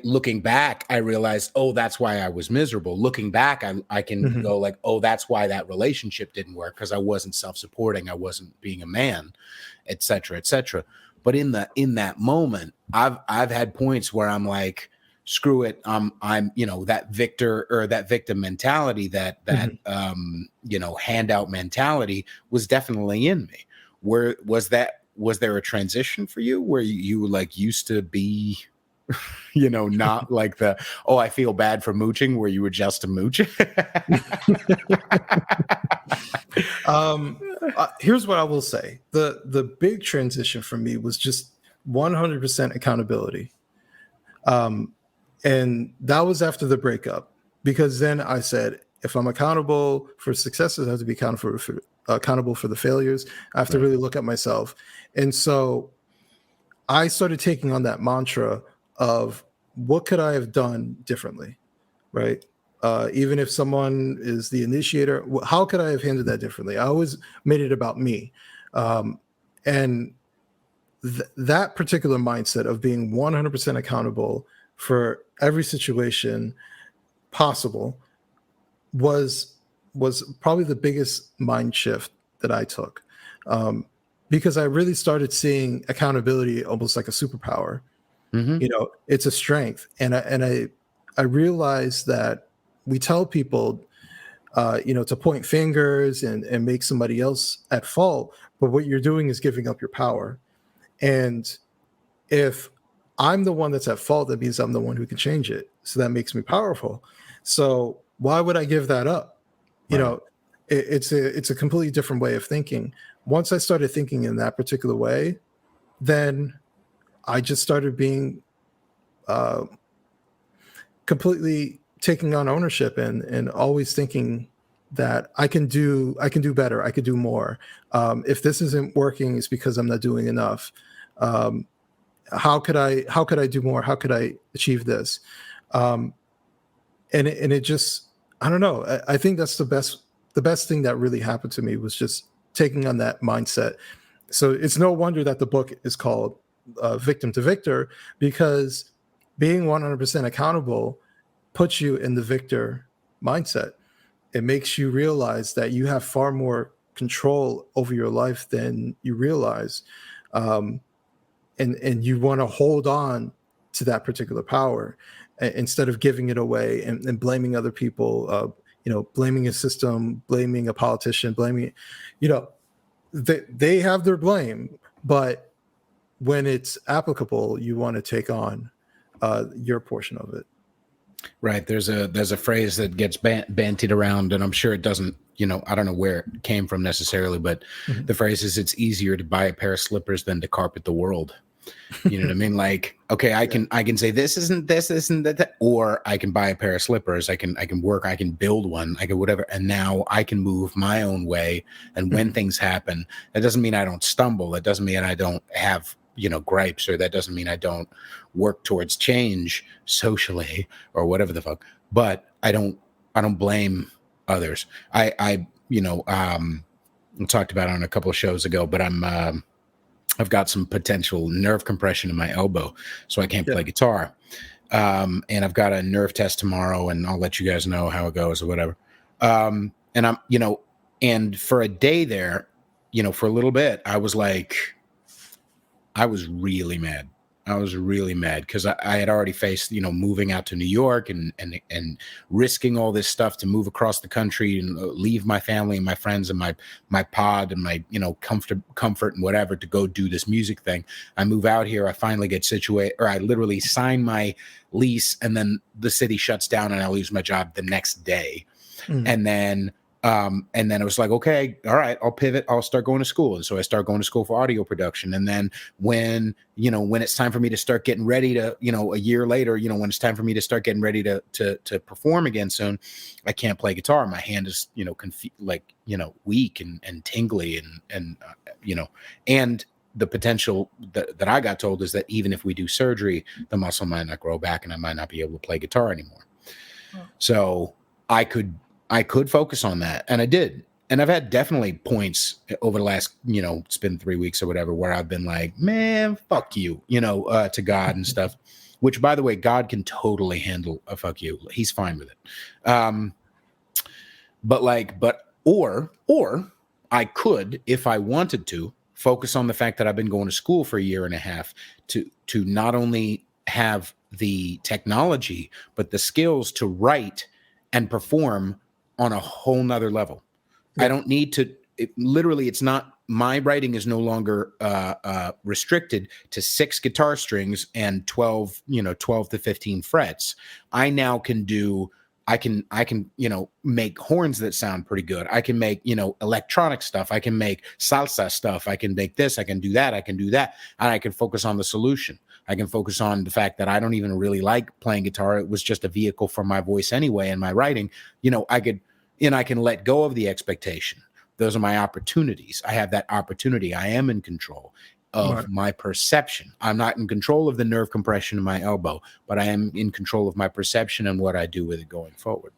looking back, I realized, oh, that's why I was miserable. Looking back, I can go like, oh, that's why that relationship didn't work because I wasn't self-supporting, I wasn't being a man, et cetera, et cetera. But in that moment, I've had points where I'm like, screw it, I'm that victor or that victim mentality, that handout mentality was definitely in me. Where was there a transition for you where you like used to be, not like I feel bad for mooching, where you were just a mooch? Here's what I will say. The big transition for me was just 100% accountability. And that was after the breakup, because then I said, if I'm accountable for successes, I have to be accountable for the failures. I have to really look at myself. And so I started taking on that mantra of what could I have done differently, right? Even if someone is the initiator, how could I have handled that differently? I always made it about me. And that particular mindset of being 100% accountable for every situation possible was probably the biggest mind shift that I took, because I really started seeing accountability almost like a superpower. It's a strength, and I realized that we tell people, to point fingers and make somebody else at fault, but what you're doing is giving up your power. And if I'm the one that's at fault, that means I'm the one who can change it. So that makes me powerful. So why would I give that up? It's a completely different way of thinking. Once I started thinking in that particular way, then I just started being completely taking on ownership and always thinking that I can do better. I could do more. If this isn't working, it's because I'm not doing enough. How could I do more? How could I achieve this? And it just, I don't know. I think that's the best thing that really happened to me was just taking on that mindset. So it's no wonder that the book is called Victim to Victor, because being 100% accountable puts you in the victor mindset. it makes you realize that you have far more control over your life than you realize. And you want to hold on to that particular power instead of giving it away and blaming other people, blaming a system, blaming a politician, blaming, they have their blame, but when it's applicable, you want to take on your portion of it. Right. There's a phrase that gets bantied around, and I'm sure it doesn't, I don't know where it came from necessarily, but the phrase is, it's easier to buy a pair of slippers than to carpet the world. You know what I mean? Like, okay, I can say this isn't that, or I can buy a pair of slippers. I can work, I can build one, I can whatever. And now I can move my own way. And when things happen, that doesn't mean I don't stumble. That doesn't mean I don't have, gripes, or that doesn't mean I don't work towards change socially or whatever the fuck. But I don't blame others. I talked about it on a couple of shows ago, but I've got some potential nerve compression in my elbow, so I can't play guitar. And I've got a nerve test tomorrow, and I'll let you guys know how it goes or whatever. And I'm, and for a day there, for a little bit, I was really mad. I was really mad because I had already faced, moving out to New York and risking all this stuff to move across the country and leave my family and my friends and my pod and my, comfort and whatever to go do this music thing. I move out here. I finally get situated, or I literally sign my lease, and then the city shuts down and I lose my job the next day. And then it was like, okay, all right, I'll pivot. I'll start going to school. And so I start going to school for audio production. And then when it's time for me to start getting ready to, a year later, when it's time for me to start getting ready to perform again soon, I can't play guitar. My hand is, weak and tingly and the potential that I got told is that even if we do surgery, the muscle might not grow back and I might not be able to play guitar anymore. So I could focus on that. And I did. And I've had definitely points over the last, it's been 3 weeks or whatever, where I've been like, man, fuck you, to God and stuff, which, by the way, God can totally handle a fuck you. He's fine with it. Or I could, if I wanted to, focus on the fact that I've been going to school for a year and a half to not only have the technology, but the skills to write and perform on a whole nother level. I don't need to, it's not, my writing is no longer restricted to 6 guitar strings and 12 to 15 frets. I now can do, I can, make horns that sound pretty good. I can make, electronic stuff. I can make salsa stuff. I can make this, I can do that. And I can focus on the solution. I can focus on the fact that I don't even really like playing guitar. It was just a vehicle for my voice anyway, and my writing, I can let go of the expectation. Those are my opportunities. I have that opportunity. I am in control of my perception. I'm not in control of the nerve compression in my elbow, but I am in control of my perception and what I do with it going forward.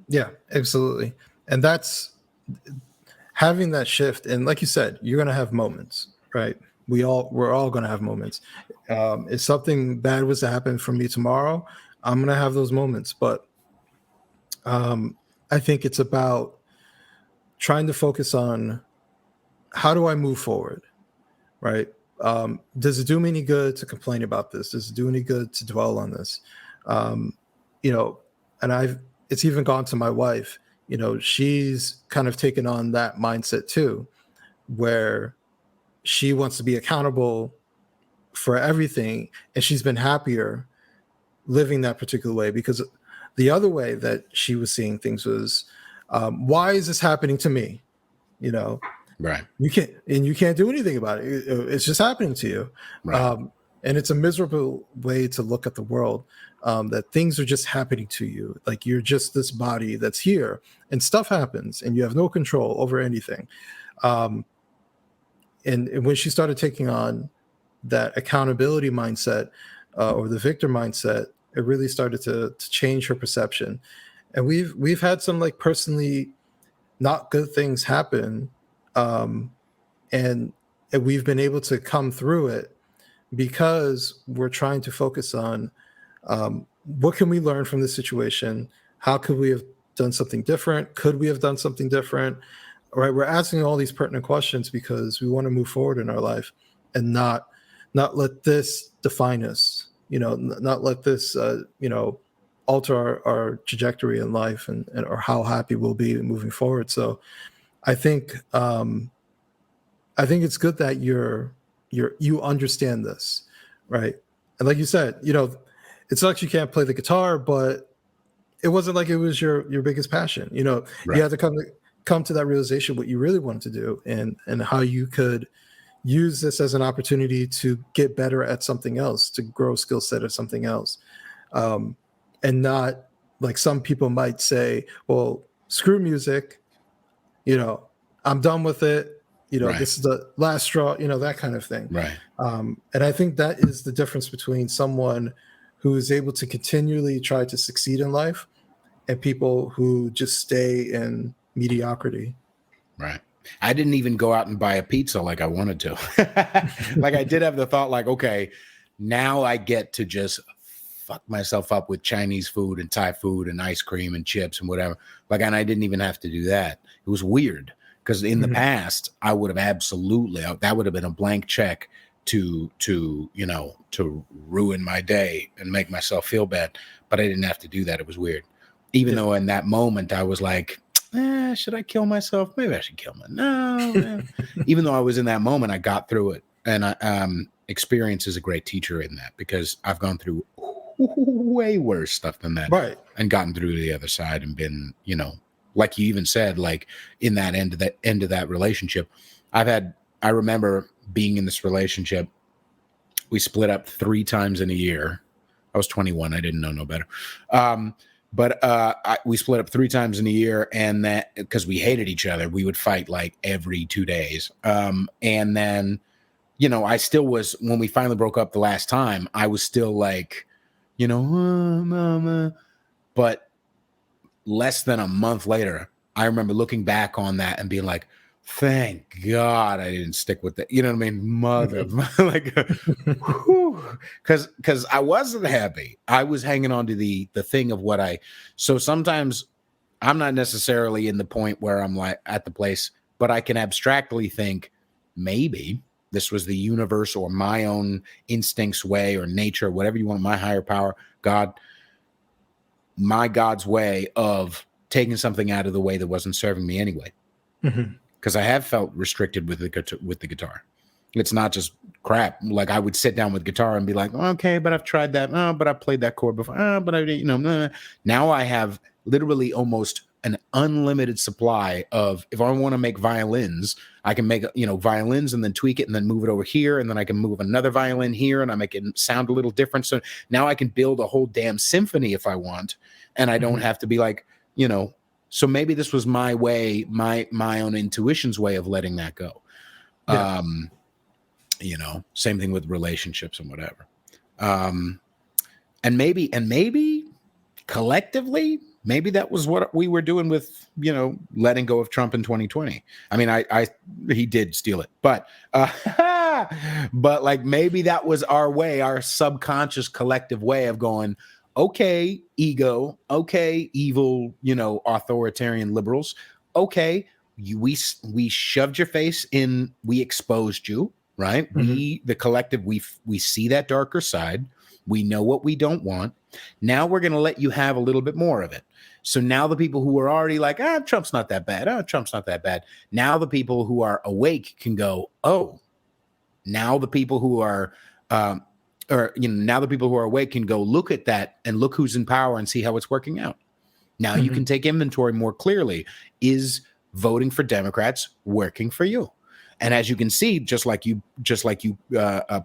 Yeah, absolutely. And that's having that shift. And like you said, you're going to have moments, right? We're all going to have moments. If something bad was to happen for me tomorrow, I'm going to have those moments. But I think it's about trying to focus on how do I move forward, right? Does it do me any good to complain about this? Does it do any good to dwell on this? And it's even gone to my wife. She's kind of taken on that mindset too, where she wants to be accountable for everything. And she's been happier living that particular way, because the other way that she was seeing things was, why is this happening to me? Right. You can't do anything about it. It's just happening to you. Right. And it's a miserable way to look at the world, that things are just happening to you. Like you're just this body that's here and stuff happens and you have no control over anything. And when she started taking on that accountability mindset, or the victor mindset, it really started to change her perception. And we've had some like personally not good things happen, and we've been able to come through it because we're trying to focus on what can we learn from this situation? How could we have done something different? Could we have done something different? Right? We're asking all these pertinent questions because we want to move forward in our life and not let this define us. Not let this alter our trajectory in life and or how happy we'll be moving forward. So I think it's good that you understand this, right? And like you said, it's not like you can't play the guitar, but it wasn't like it was your biggest passion. Right. You had to come to that realization what you really wanted to do and how you could use this as an opportunity to get better at something else, to grow a skill set at something else. And not like some people might say, well, screw music, I'm done with it. Right. This is the last straw, that kind of thing. Right. And I think that is the difference between someone who is able to continually try to succeed in life and people who just stay in mediocrity. Right. I didn't even go out and buy a pizza like I wanted to. Like I did have the thought like, okay, now I get to just fuck myself up with Chinese food and Thai food and ice cream and chips and whatever. Like, and I didn't even have to do that. It was weird because in the past I would have absolutely, that would have been a blank check to ruin my day and make myself feel bad. But I didn't have to do that. It was weird. Even though in that moment I was like, should I kill myself? Maybe I should kill myself. No. Even though I was in that moment, I got through it. And experience is a great teacher in that because I've gone through way worse stuff than that. Right. And gotten through to the other side and been, like you even said, like in that end of that relationship, I remember being in this relationship. We split up 3 times in a year. I was 21. I didn't know no better. But we split up 3 times in a year, and that because we hated each other, we would fight like every 2 days. And then, I still was, when we finally broke up the last time, I was still like, mama. But less than a month later, I remember looking back on that and being like, thank God I didn't stick with it. You know what I mean? Mother, like, because I wasn't happy. I was hanging on to the thing of so sometimes I'm not necessarily in the point where I'm like at the place, but I can abstractly think maybe this was the universe or my own instincts way or nature, whatever you want, my higher power, God, my God's way of taking something out of the way that wasn't serving me anyway. Because I have felt restricted with the guitar. It's not just crap. Like I would sit down with guitar and be like, okay, but I've tried that. Oh, but I've played that chord before. Oh, but now I have literally almost an unlimited supply of, if I want to make violins, I can make, violins and then tweak it and then move it over here. And then I can move another violin here and I make it sound a little different. So now I can build a whole damn symphony if I want. And I don't have to be like, so maybe this was my way, my own intuition's way of letting that go. Yeah. Same thing with relationships and whatever. And maybe collectively, maybe that was what we were doing with, letting go of Trump in 2020. I mean, he did steal it, but like maybe that was our way, our subconscious collective way of going, okay, ego. Okay, evil, authoritarian liberals. Okay, we shoved your face in. We exposed you, right? We, the collective, we see that darker side. We know what we don't want. Now we're going to let you have a little bit more of it. So now the people who are already like, Trump's not that bad. Trump's not that bad. Now the people who are awake can go, oh. Now the people who are now the people who are awake can go look at that and look who's in power and see how it's working out. Now you can take inventory more clearly. Is voting for Democrats working for you? And as you can see, just like you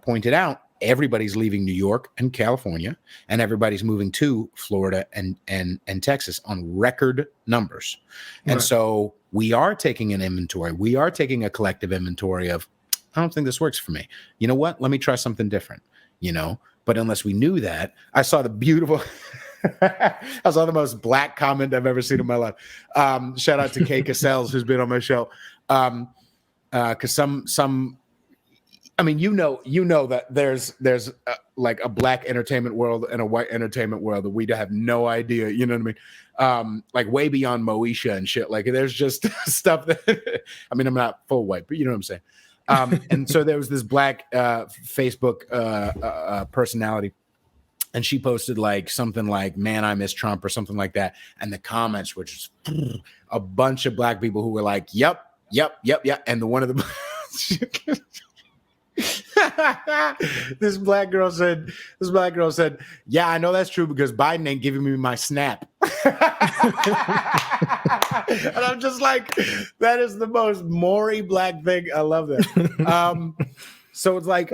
pointed out, everybody's leaving New York and California, and everybody's moving to Florida and Texas on record numbers. And so we are taking an inventory. We are taking a collective inventory of, I don't think this works for me. You know what? Let me try something different. But unless we knew that, I saw the beautiful, I saw the most black comment I've ever seen in my life. Shout out to Kay Cassels, who's been on my show. Because I mean, that there's like a black entertainment world and a white entertainment world that we have no idea. You know what I mean? Like way beyond Moesha and shit. Like there's just stuff that I mean, I'm not full white, but you know what I'm saying. And so there was this black Facebook personality, and she posted like something like, "Man, I miss Trump" or something like that. And the comments were just a bunch of black people who were like, "Yep, yep, yep, yep." And one of the this black girl said, "Yeah, I know that's true because Biden ain't giving me my snap." And I'm just like, that is the most Maury black thing. I love that. So it's like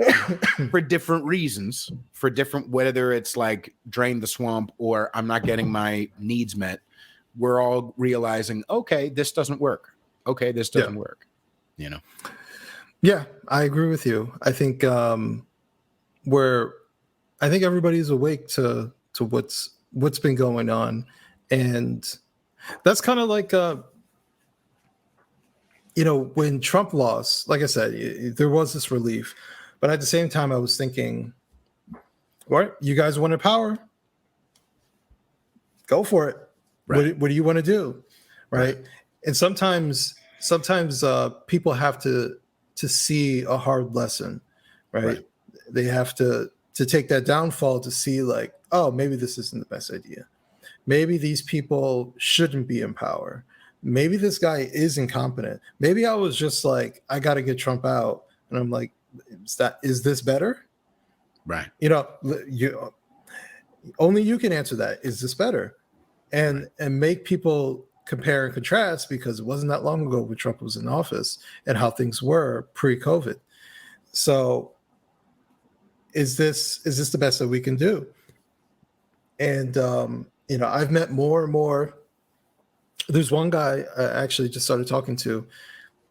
for different reasons, whether it's like drain the swamp or I'm not getting my needs met, we're all realizing, okay, this doesn't work. Okay, this doesn't work. You know. Yeah, I agree with you. I think everybody's awake to what's been going on, and that's kind of like when Trump lost. Like I said, there was this relief, but at the same time, I was thinking, "What, you guys wanted power? Go for it. Right. What do you want to do?" Right? And sometimes people have to see a hard lesson, right? They have to take that downfall to see like, oh, maybe this isn't the best idea. Maybe these people shouldn't be in power. Maybe this guy is incompetent. Maybe I was just like, I got to get Trump out. And I'm like, is this better? Right. Only you can answer that. Is this better? And make people compare and contrast, because it wasn't that long ago when Trump was in office and how things were pre-COVID. So is this the best that we can do? And I've met more and more. There's one guy I actually just started talking to,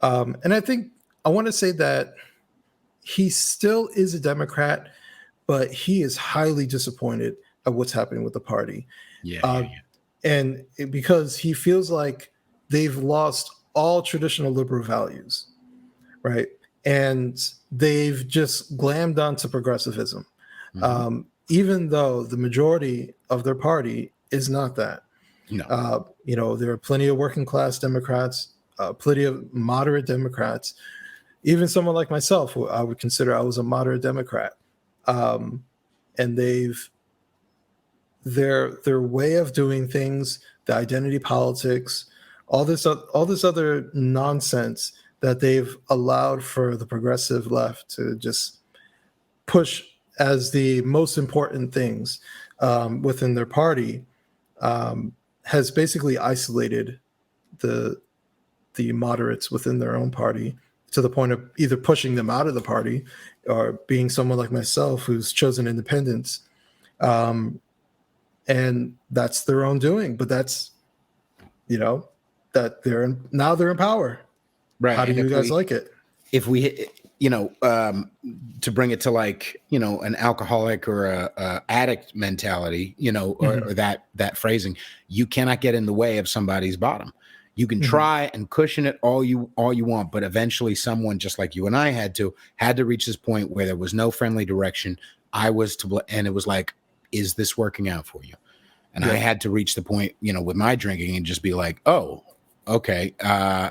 and I think I want to say that he still is a Democrat, but he is highly disappointed at what's happening with the party. And because he feels like they've lost all traditional liberal values, right? And they've just glammed onto progressivism, even though the majority of their party is not that. No. There are plenty of working class Democrats, plenty of moderate Democrats, even someone like myself, who I would consider I was a moderate Democrat. And their way of doing things, the identity politics, all this other nonsense that they've allowed for the progressive left to just push as the most important things within their party, has basically isolated the moderates within their own party to the point of either pushing them out of the party or being someone like myself who's chosen independence. And that's their own doing, but that's, that they're in power. Right. How do you guys like it? If we, to bring it to like, an alcoholic or a addict mentality, or that phrasing, you cannot get in the way of somebody's bottom. You can try and cushion it all you want, but eventually someone just like you and I had to reach this point where there was no friendly direction. I was and it was like, is this working out for you? And I had to reach the point, with my drinking and just be like, oh, okay,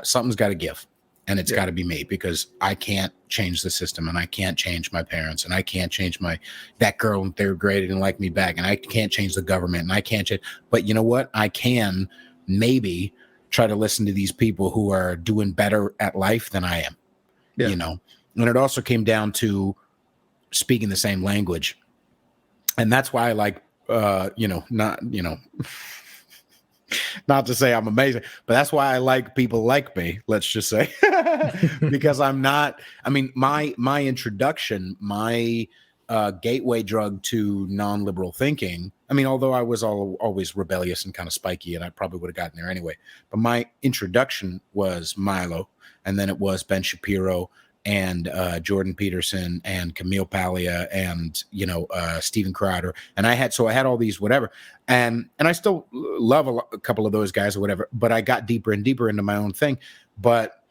something's got to give. And it's got to be me, because I can't change the system, and I can't change my parents, and I can't change that girl in third grade didn't like me back, and I can't change the government, and I can't change. But you know what? I can maybe try to listen to these people who are doing better at life than I am. And it also came down to speaking the same language. And that's why I like, not to say I'm amazing, but that's why I like people like me, let's just say, because my introduction, my gateway drug to non-liberal thinking. I mean, although I was always rebellious and kind of spiky, and I probably would have gotten there anyway, but my introduction was Milo, and then it was Ben Shapiro and Jordan Peterson and Camille Paglia and Steven Crowder, and I had all these whatever, and I still love a couple of those guys or whatever, but I got deeper and deeper into my own thing. But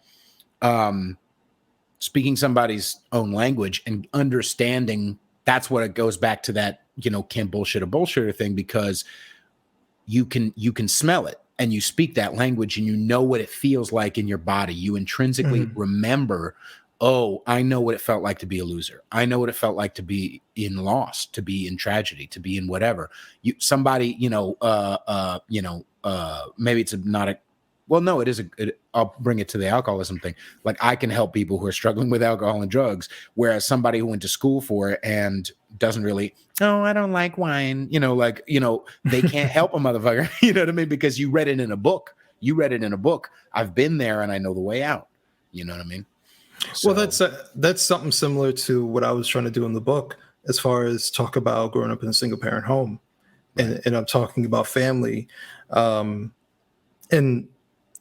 so speaking somebody's own language and understanding. That's what it goes back to, that, can't bullshit a bullshitter thing, because you can smell it and you speak that language and you know what it feels like in your body. You intrinsically remember, oh, I know what it felt like to be a loser. I know what it felt like to be in loss, to be in tragedy, to be in whatever. Somebody, maybe it's not a, well, no, it is I'll bring it to the alcoholism thing. Like, I can help people who are struggling with alcohol and drugs, whereas somebody who went to school for it and doesn't really, oh, I don't like wine, they can't help a motherfucker, you know what I mean? Because you read it in a book. I've been there and I know the way out. You know what I mean? So, well, that's something similar to what I was trying to do in the book, as far as talk about growing up in a single parent home, right. and I'm talking about family, and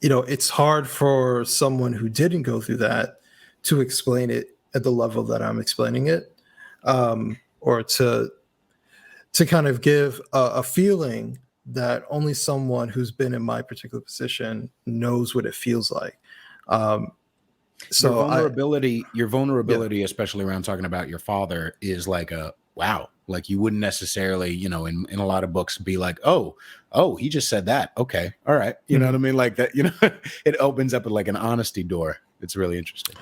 it's hard for someone who didn't go through that to explain it at the level that I'm explaining it, or to kind of give a feeling that only someone who's been in my particular position knows what it feels like. So your vulnerability, especially around talking about your father, is like wow. Like, you wouldn't necessarily, in a lot of books be like, oh, he just said that. Okay. All right. You know what I mean? Like that, it opens up like an honesty door. It's really interesting.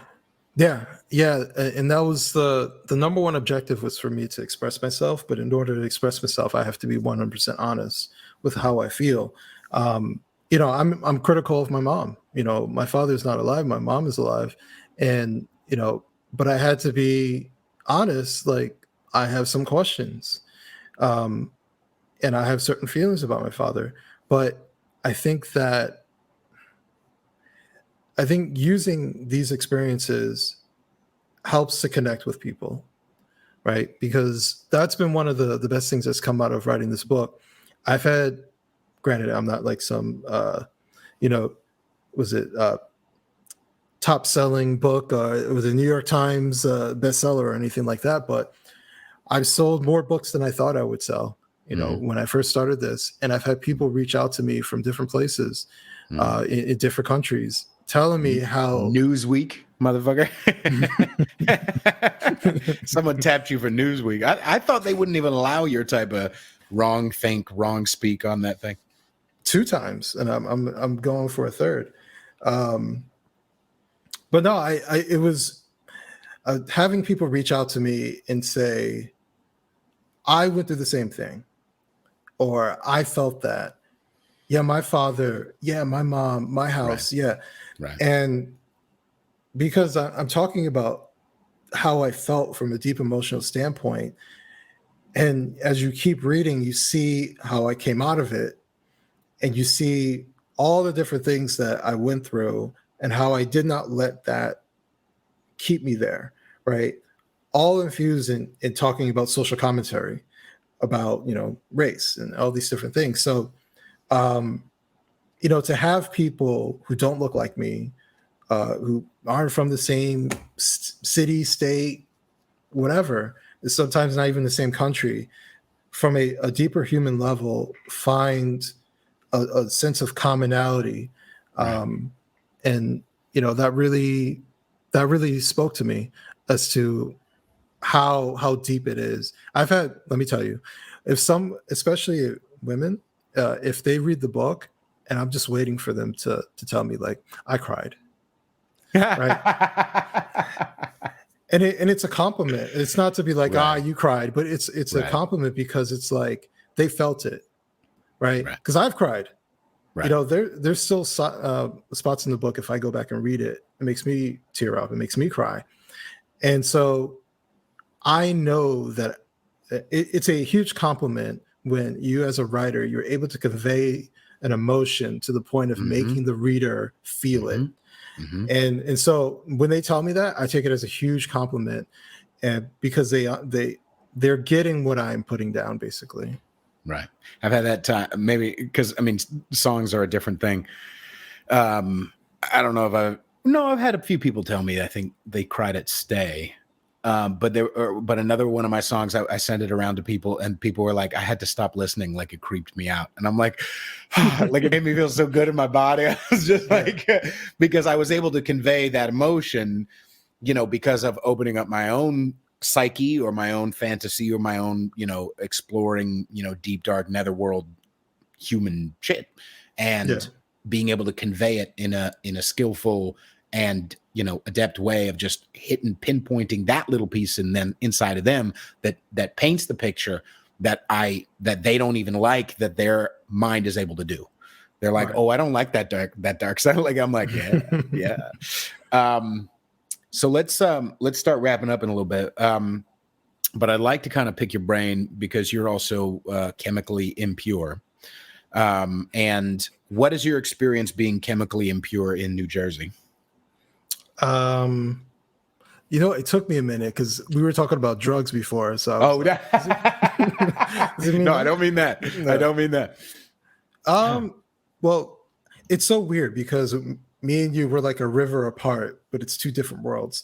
Yeah. Yeah. And that was the number one objective, was for me to express myself. But in order to express myself, I have to be 100% honest with how I feel. I'm critical of my mom. My father's not alive. My mom is alive. And, but I had to be honest. Like, I have some questions, and I have certain feelings about my father. But I think using these experiences helps to connect with people, right? Because that's been one of the best things that's come out of writing this book. I've had, granted, I'm not like some, top selling book, it was a New York Times bestseller or anything like that, but I've sold more books than I thought I would sell, when I first started this. And I've had people reach out to me from different places, in different countries, telling me how Newsweek, motherfucker. Someone tapped you for Newsweek. I thought they wouldn't even allow your type of wrong think, wrong speak on that thing. 2 times, and I'm going for a third. But no, it was having people reach out to me and say, I went through the same thing, or I felt that. Yeah, my father. Yeah, my mom, my house. Right. Yeah. Right. And because I'm talking about how I felt from a deep emotional standpoint. And as you keep reading, you see how I came out of it, and you see all the different things that I went through and how I did not let that keep me there. Right. All infused in talking about social commentary, about, race and all these different things. So, to have people who don't look like me, who aren't from the same city, state, whatever, sometimes not even the same country, from a deeper human level, find a sense of commonality. And, that really spoke to me as to how deep it is. Let me tell you, especially women, if they read the book and I'm just waiting for them to tell me, like, I cried, right? and it's a compliment. It's not to be like, right. You cried, but it's right. A compliment, because it's like they felt it, right? Because I've cried. Right. There's still spots in the book, if I go back and read it, it makes me tear up. It makes me cry. And so I know that it's a huge compliment when you, as a writer, you're able to convey an emotion to the point of making the reader feel it. And so when they tell me that, I take it as a huge compliment, and because they're getting what I'm putting down, basically. Right. I've had that time, maybe because songs are a different thing. I don't know if I've had a few people tell me, I think they cried at Stay. But another one of my songs, I sent it around to people, and people were like, I had to stop listening. Like, it creeped me out. And I'm like, like, it made me feel so good in my body. I was just like, because I was able to convey that emotion because of opening up my own psyche or my own fantasy or my own, exploring, deep, dark netherworld human shit, and being able to convey it in a skillful and adept way of just pinpointing that little piece and then inside of them that paints the picture that they don't even like, that their mind is able to do. They're like, oh, I don't like that dark side. Like, I'm like, yeah. So let's start wrapping up in a little bit. But I'd like to kind of pick your brain because you're also chemically impure. And what is your experience being chemically impure in New Jersey? It took me a minute because we were talking about drugs before. So no, I don't mean that. No. I don't mean that. Well, it's so weird because me and you were like a river apart, but it's two different worlds.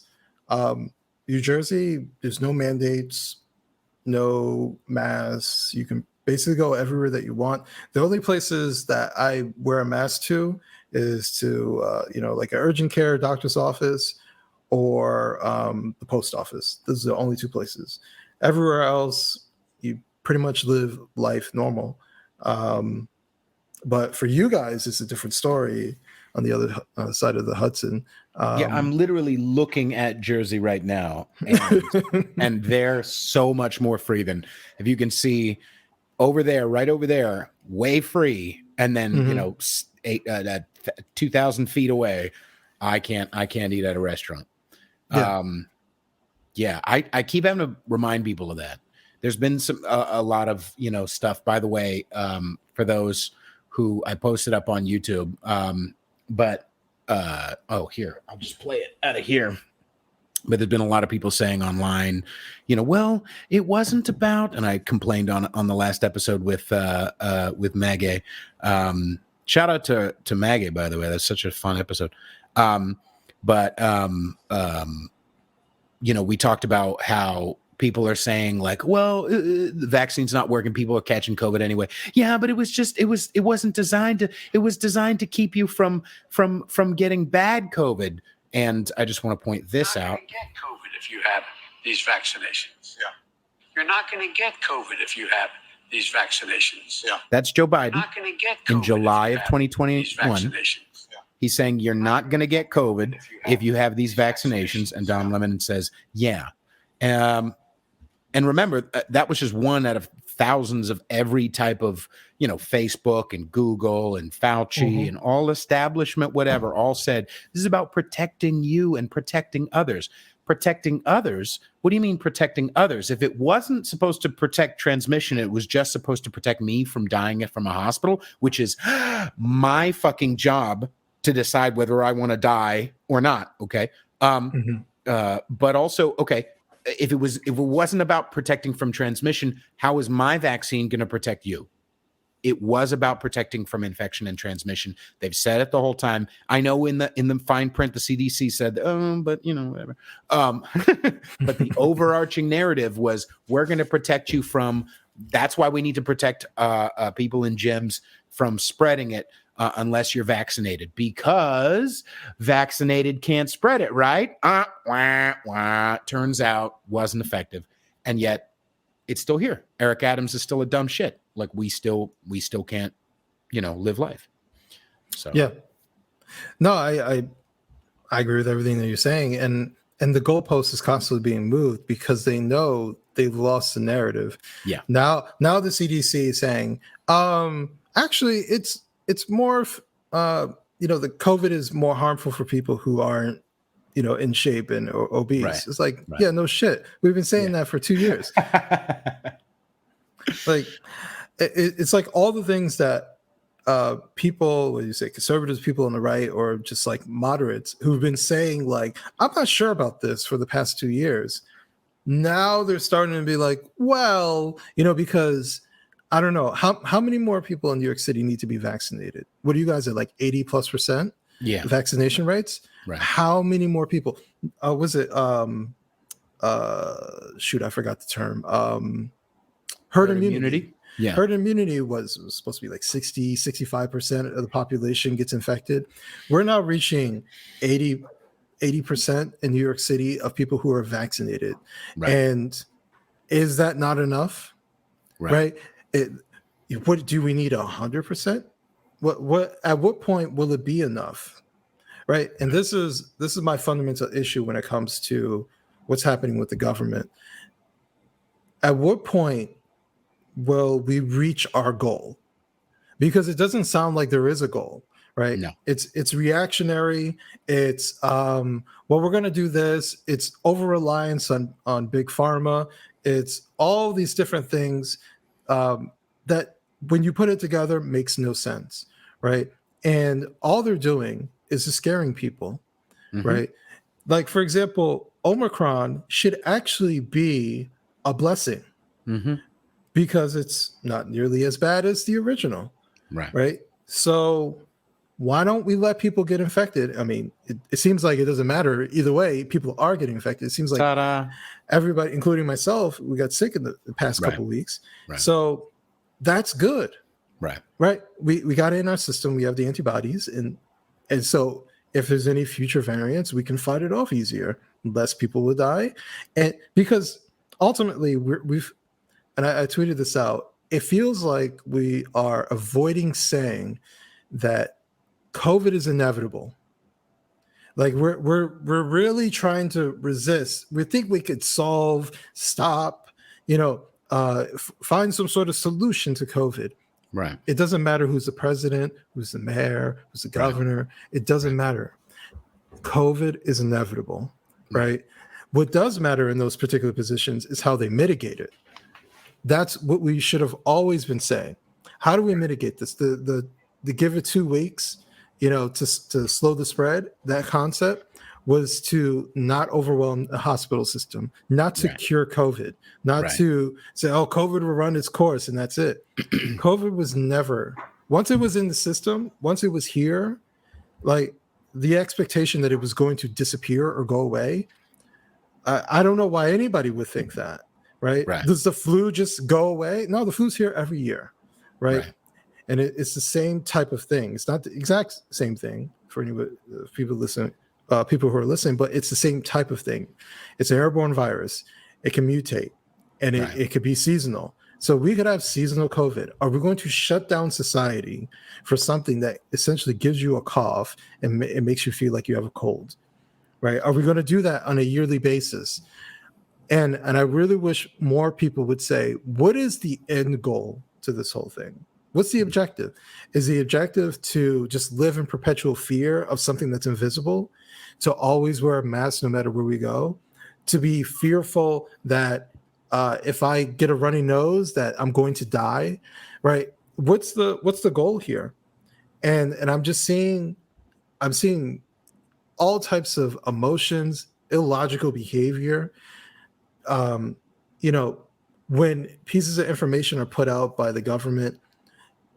New Jersey, there's no mandates, no masks. You can basically go everywhere that you want. The only places that I wear a mask to is to, like an urgent care doctor's office or the post office. Those are the only two places. Everywhere else, you pretty much live life normal. But for you guys, it's a different story on the other side of the Hudson. I'm literally looking at Jersey right now, and they're so much more free than, if you can see over there, right over there, way free. And then, 2,000 feet away, I can't eat at a restaurant. I keep having to remind people of that. There's been a lot of, stuff, by the way, for those who I posted up on YouTube. Here, I'll just play it out of here. But there's been a lot of people saying online, well, it wasn't about, and I complained on the last episode with Maggie. Shout out to Maggie, by the way. That's such a fun episode. We talked about how people are saying like, well, the vaccine's not working. People are catching COVID anyway. Yeah, but it was designed to keep you from getting bad COVID. And I just want to point this out. You're not going to get COVID if you have these vaccinations. Yeah. You're not going to get COVID if you have these vaccinations. Yeah. That's Joe Biden. You're not going to get COVID in July of 2021. He's saying you're not going to get COVID if you have these vaccinations. And Don Lemon says, yeah. And remember, that was just one out of thousands of every type of, Facebook and Google and Fauci and all establishment, whatever, all said, this is about protecting you and protecting others. Protecting others? What do you mean protecting others? If it wasn't supposed to protect transmission, it was just supposed to protect me from dying from a hospital, which is my fucking job to decide whether I want to die or not. Okay. But also, okay, if it wasn't about protecting from transmission, how is my vaccine going to protect you? It was about protecting from infection and transmission. They've said it the whole time. I know in the fine print, the CDC said, but whatever. But the overarching narrative was, we're going to protect you from. That's why we need to protect people in gyms from spreading it. Unless you're vaccinated, because vaccinated can't spread it, right? Turns out wasn't effective, and yet it's still here. Eric Adams is still a dumb shit. Like we still can't, live life. So yeah, no, I agree with everything that you're saying, and the goalpost is constantly being moved because they know they've lost the narrative. Yeah. Now the CDC is saying, actually, it's more, the COVID is more harmful for people who aren't, in shape and obese. Right. It's like, yeah, no shit. We've been saying that for 2 years. Like, it's like all the things that people, what do you say, conservatives, people on the right, or just like moderates who've been saying like, I'm not sure about this for the past 2 years. Now they're starting to be like, well, because I don't know how many more people in New York City need to be vaccinated. What are you guys at, like 80+%? Yeah, vaccination rates. Right. How many more people? Was it? Shoot, I forgot the term. Herd immunity. Yeah, herd immunity was supposed to be like 65% of the population gets infected. We're now reaching 80 80% in New York City of people who are vaccinated. Right. And is that not enough? Right. What do we need 100%? At what point will it be enough? Right. And this is my fundamental issue when it comes to what's happening with the government. At what point will we reach our goal? Because it doesn't sound like there is a goal, right? No. It's reactionary. It's well, we're gonna do this. It's over reliance on big pharma. It's all these different things that when you put it together makes no sense, right? And all they're doing is just scaring people, right? Like, for example, Omicron should actually be a blessing because it's not nearly as bad as the original, right? So why don't we let people get infected? I mean, it seems like it doesn't matter either way. People are getting infected. It seems like everybody, including myself, we got sick in the past couple of weeks. So that's good, right? We got it in our system. We have the antibodies, and so if there's any future variants, we can fight it off easier. Less people will die, and because ultimately we've and I tweeted this out. It feels like we are avoiding saying that COVID is inevitable. Like we're really trying to resist. We think we could stop, find some sort of solution to COVID. Right. It doesn't matter who's the president, who's the mayor, who's the governor. It doesn't matter. COVID is inevitable, right? What does matter in those particular positions is how they mitigate it. That's what we should have always been saying. How do we mitigate this? The give it 2 weeks, to slow the spread. That concept was to not overwhelm the hospital system, not to cure COVID, not to say, oh, COVID will run its course and that's it. COVID was never, once it was in the system, once it was here, like the expectation that it was going to disappear or go away. I don't know why anybody would think that, right? Does the flu just go away? No, the flu's here every year, right? And it's the same type of thing. It's not the exact same thing for anybody, people who are listening, but it's the same type of thing. It's an airborne virus. It can mutate, and it could be seasonal. So we could have seasonal COVID. Are we going to shut down society for something that essentially gives you a cough and it makes you feel like you have a cold, right? Are we going to do that on a yearly basis? And I really wish more people would say, what is the end goal to this whole thing? What's the objective? Is the objective to just live in perpetual fear of something that's invisible? To always wear a mask no matter where we go? To be fearful that if I get a runny nose that I'm going to die, right? What's the goal here? And I'm seeing all types of emotions, illogical behavior. When pieces of information are put out by the government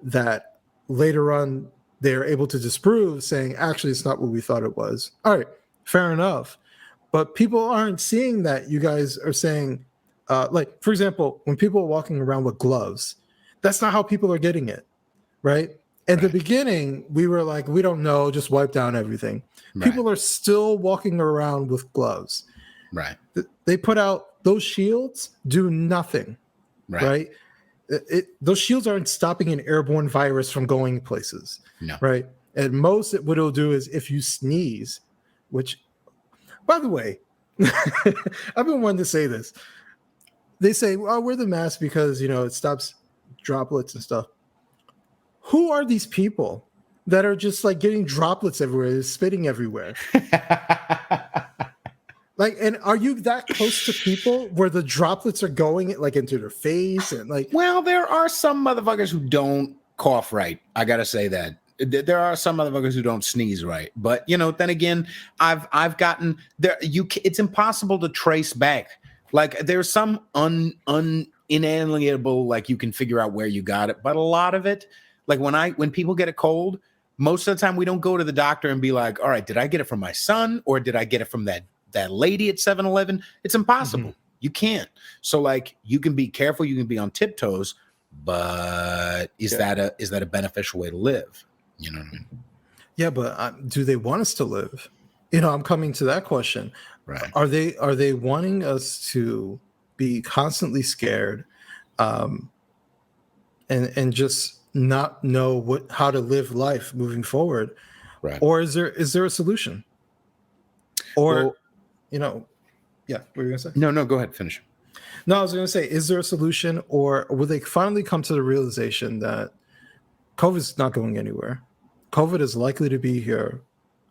that later on they're able to disprove, saying, actually, it's not what we thought it was. All right, fair enough. But people aren't seeing that. You guys are saying, like, for example, when people are walking around with gloves, that's not how people are getting it, right? At the beginning, we were like, we don't know, just wipe down everything. People are still walking around with gloves. They put out those shields, do nothing, right? Those shields aren't stopping an airborne virus from going places, right? At most, what it'll do is if you sneeze, which, by the way, I've been wanting to say this. They say, "Oh, wear the mask because it stops droplets and stuff." Who are these people that are just like getting droplets everywhere, spitting everywhere? Like, and are you that close to people where the droplets are going like into their face and like? Well, there are some motherfuckers who don't cough right. I gotta say that there are some motherfuckers who don't sneeze right. But then again, I've gotten there. It's impossible to trace back. Like there's some inalienable, like you can figure out where you got it. But a lot of it, like when people get a cold, most of the time we don't go to the doctor and be like, all right, did I get it from my son or did I get it from that lady at 7-Eleven? It's impossible. You can't. So like you can be careful, you can be on tiptoes, but is that a beneficial way to live? You know what I mean? Yeah, but do they want us to live? I'm coming to that question. Right. Are they wanting us to be constantly scared, and just not know how to live life moving forward, Right. or is there a solution? Or Well, yeah, what were you gonna say? no, go ahead, finish. No, I was gonna say, is there a solution, or will they finally come to the realization that COVID's not going anywhere? COVID is likely to be here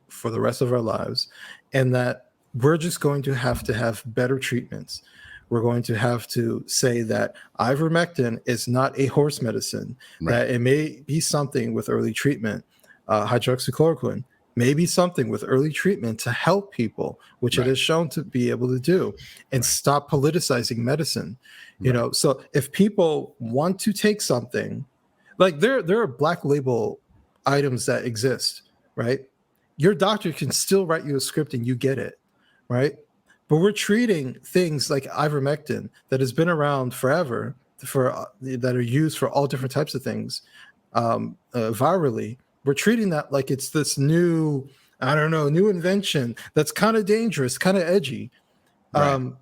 for the rest of our lives, and that we're just going to have better treatments. We're going to have to say that ivermectin is not a horse medicine, Right. that it may be something with early treatment. Hydroxychloroquine may be something with early treatment to help people, which it Right. is shown to be able to do, and Right. stop politicizing medicine. Right. So if people want to take something, like there are black label items that exist, right? Your doctor can still write you a script and you get it, right? But we're treating things like ivermectin that has been around forever that are used for all different types of things, virally. We're treating that like it's this new, I don't know, new invention that's kind of dangerous, kind of edgy. Right.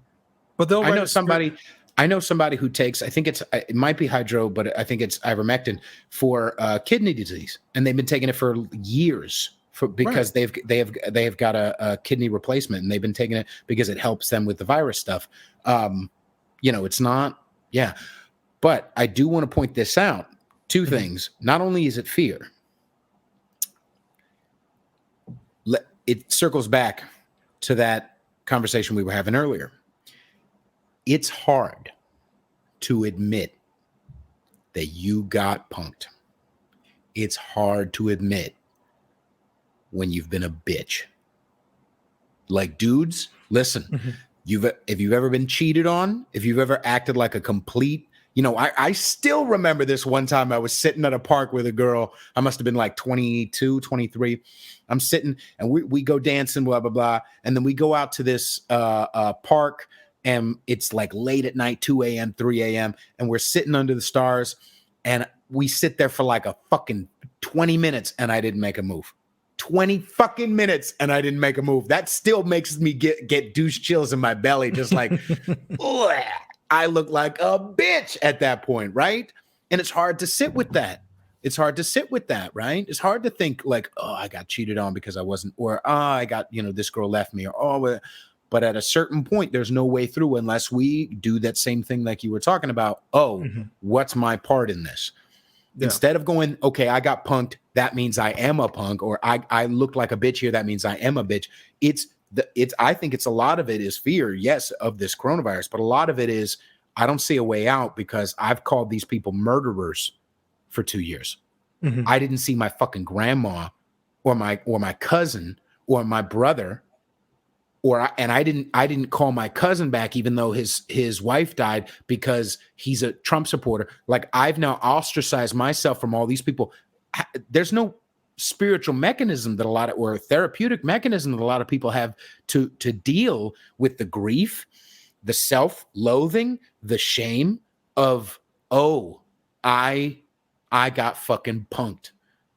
But they'll I write know a script. somebody who takes, I think it might be hydro, but I think it's ivermectin for kidney disease, and they've been taking it for years because Right. they've got a kidney replacement, and they've been taking it because it helps them with the virus stuff. It's not, yeah. But I do want to point this out. Two things. Not only is it fear, it circles back to that conversation we were having earlier. It's hard to admit that you got punked. It's hard to admit when you've been a bitch. Like, dudes, listen, if you've ever been cheated on, if you've ever acted like a complete, I still remember this one time I was sitting at a park with a girl. I must have been like 22, 23. I'm sitting and we go dancing, blah, blah, blah. And then we go out to this park, and it's like late at night, 2 a.m., 3 a.m. And we're sitting under the stars, and we sit there for like a fucking 20 minutes and I didn't make a move. 20 fucking minutes and I didn't make a move. That still makes me get douche chills in my belly. Just like, ugh, I look like a bitch at that point, right? And it's hard to sit with that. It's hard to sit with that, right? It's hard to think like, oh, I got cheated on because I wasn't, or I got, this girl left me, or but at a certain point, there's no way through unless we do that same thing like you were talking about. Oh, what's my part in this? Yeah. Instead of going, okay, I got punked, that means I am a punk, or I looked like a bitch here, that means I am a bitch. I think it's a lot of it is fear, yes, of this coronavirus, but a lot of it is I don't see a way out because I've called these people murderers for 2 years. I didn't see my fucking grandma or my cousin or my brother, and I didn't call my cousin back even though his wife died because he's a Trump supporter. Like, I've now ostracized myself from all these people. There's no spiritual mechanism or therapeutic mechanism that a lot of people have to deal with the grief, the self-loathing, the shame of, oh, I got fucking punked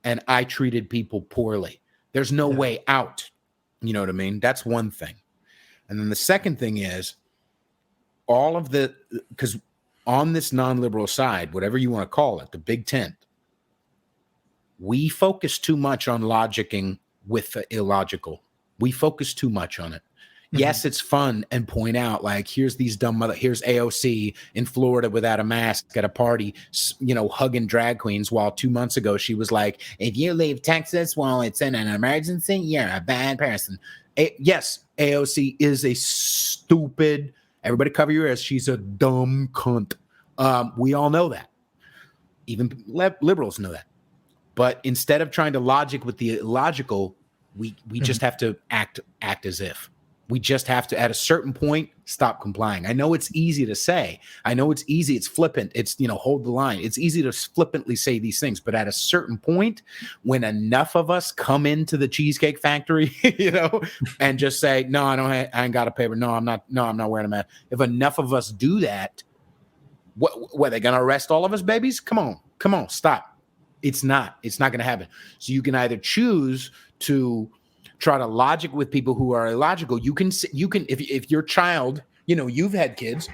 and I treated people poorly. There's no way out. You know what I mean? That's one thing. And then the second thing is because on this non-liberal side, whatever you want to call it, the big tent, we focus too much on logicking with the illogical. We focus too much on it. Yes, it's fun and point out like, here's these here's AOC in Florida without a mask at a party, hugging drag queens, while 2 months ago she was like, if you leave Texas while it's in an emergency, you're a bad person. Yes, AOC is a stupid, everybody cover your ears, she's a dumb cunt. We all know that. Even liberals know that. But instead of trying to logic with the illogical, we just have to act as if. We just have to, at a certain point, stop complying. I know it's easy to say. I know it's easy. It's flippant. It's, hold the line. It's easy to flippantly say these things. But at a certain point, when enough of us come into the Cheesecake Factory, and just say, no, I ain't got a paper. No, I'm not wearing a mask. If enough of us do that, what they going to arrest all of us, babies? Come on, stop. It's not going to happen. So you can either choose to try to logic with people who are illogical. You can if your child, you've had kids,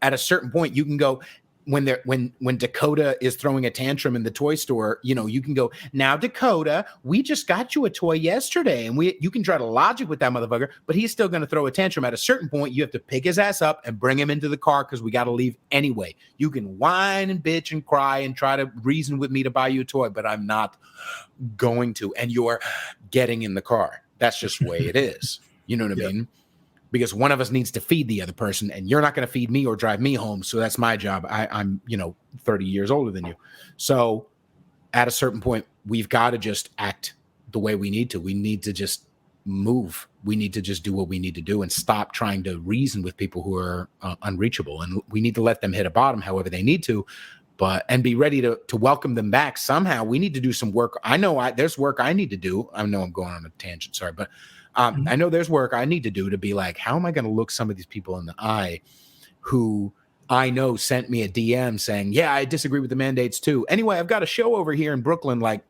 at a certain point you can go, when Dakota is throwing a tantrum in the toy store, you can go, now Dakota, we just got you a toy yesterday, and you can try to logic with that motherfucker, but he's still going to throw a tantrum. At a certain point, you have to pick his ass up and bring him into the car because we got to leave anyway. You can whine and bitch and cry and try to reason with me to buy you a toy, but I'm not going to. And you're getting in the car. That's just the way it is. You know what I mean? Because one of us needs to feed the other person, and you're not going to feed me or drive me home. So that's my job. I'm 30 years older than you. So at a certain point, we've got to just act the way we need to. We need to just move. We need to just do what we need to do and stop trying to reason with people who are unreachable. And we need to let them hit a bottom however they need to, and be ready to welcome them back. Somehow we need to do some work. I know there's work I need to do. I know I'm going on a tangent. Sorry, but I know there's work I need to do to be like, how am I going to look some of these people in the eye who I know sent me a DM saying, yeah, I disagree with the mandates too. Anyway, I've got a show over here in Brooklyn. Like,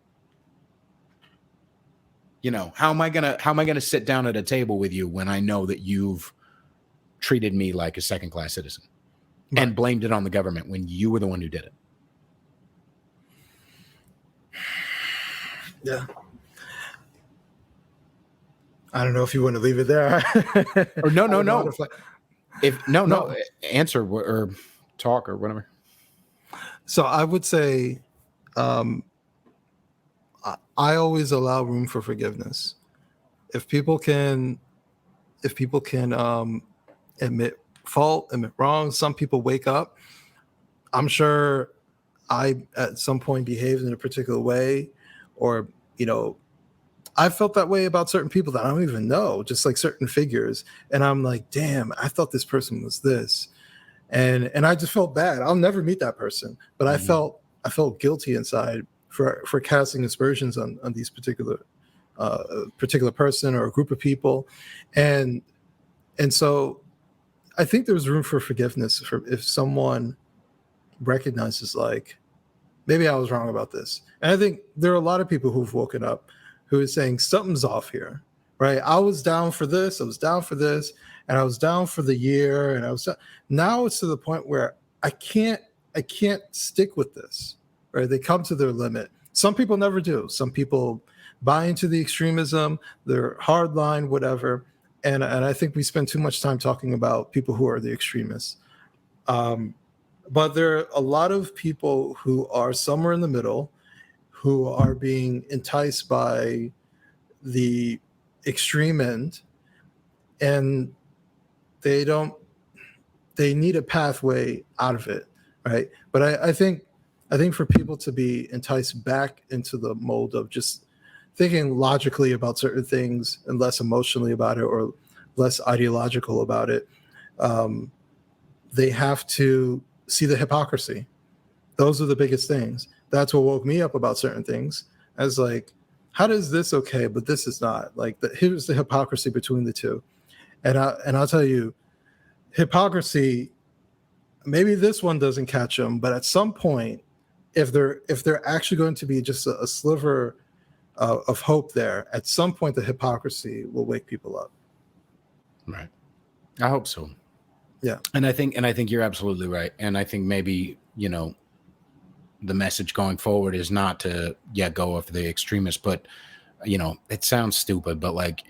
how am I gonna sit down at a table with you when I know that you've treated me like a second-class citizen and blamed it on the government when you were the one who did it? Yeah. I don't know if you want to leave it there. Or no. Answer or talk or whatever. So I would say, I always allow room for forgiveness. If people can admit fault, admit wrong, some people wake up. I'm sure I at some point behaved in a particular way, or I felt that way about certain people that I don't even know, just like certain figures. And I'm like, damn, I thought this person was this. And I just felt bad. I'll never meet that person. But I felt guilty inside for casting aspersions on these particular person or a group of people. And so I think there's room for forgiveness if someone recognizes, like, maybe I was wrong about this. And I think there are a lot of people who've woken up who is saying something's off here, right? I was down for this, I was down for this, and I was down for the year, and now it's to the point where I can't stick with this, right? They come to their limit. Some people never do. Some people buy into the extremism, they're hardline, whatever. And I think we spend too much time talking about people who are the extremists. But there are a lot of people who are somewhere in the middle, who are being enticed by the extreme end, and they need a pathway out of it, right? But I think for people to be enticed back into the mold of just thinking logically about certain things and less emotionally about it, or less ideological about it, they have to see the hypocrisy. Those are the biggest things. That's what woke me up about certain things. As like, how does this okay, but this is not? Like, here's the hypocrisy between the two. And I'll tell you, hypocrisy, maybe this one doesn't catch them, but at some point, if they're actually going to be just a sliver of hope there, at some point the hypocrisy will wake people up. Right. I hope so. Yeah. And I think you're absolutely right. And I think maybe, the message going forward is not to go after the extremists, but it sounds stupid, but like,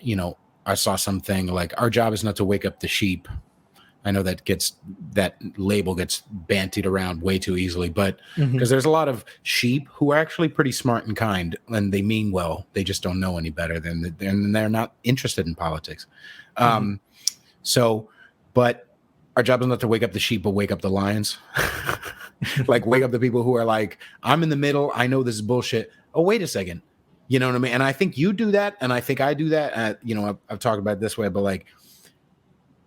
I saw something like, our job is not to wake up the sheep. I know that label gets bantied around way too easily, but because there's a lot of sheep who are actually pretty smart and kind, and they mean well. They just don't know any better and they're not interested in politics. But our job is not to wake up the sheep, but wake up the lions. Like, wake up the people who are like, I'm in the middle. I know this is bullshit. Oh, wait a second. You know what I mean? And I think you do that. And I think I do that. I've talked about it this way, but like,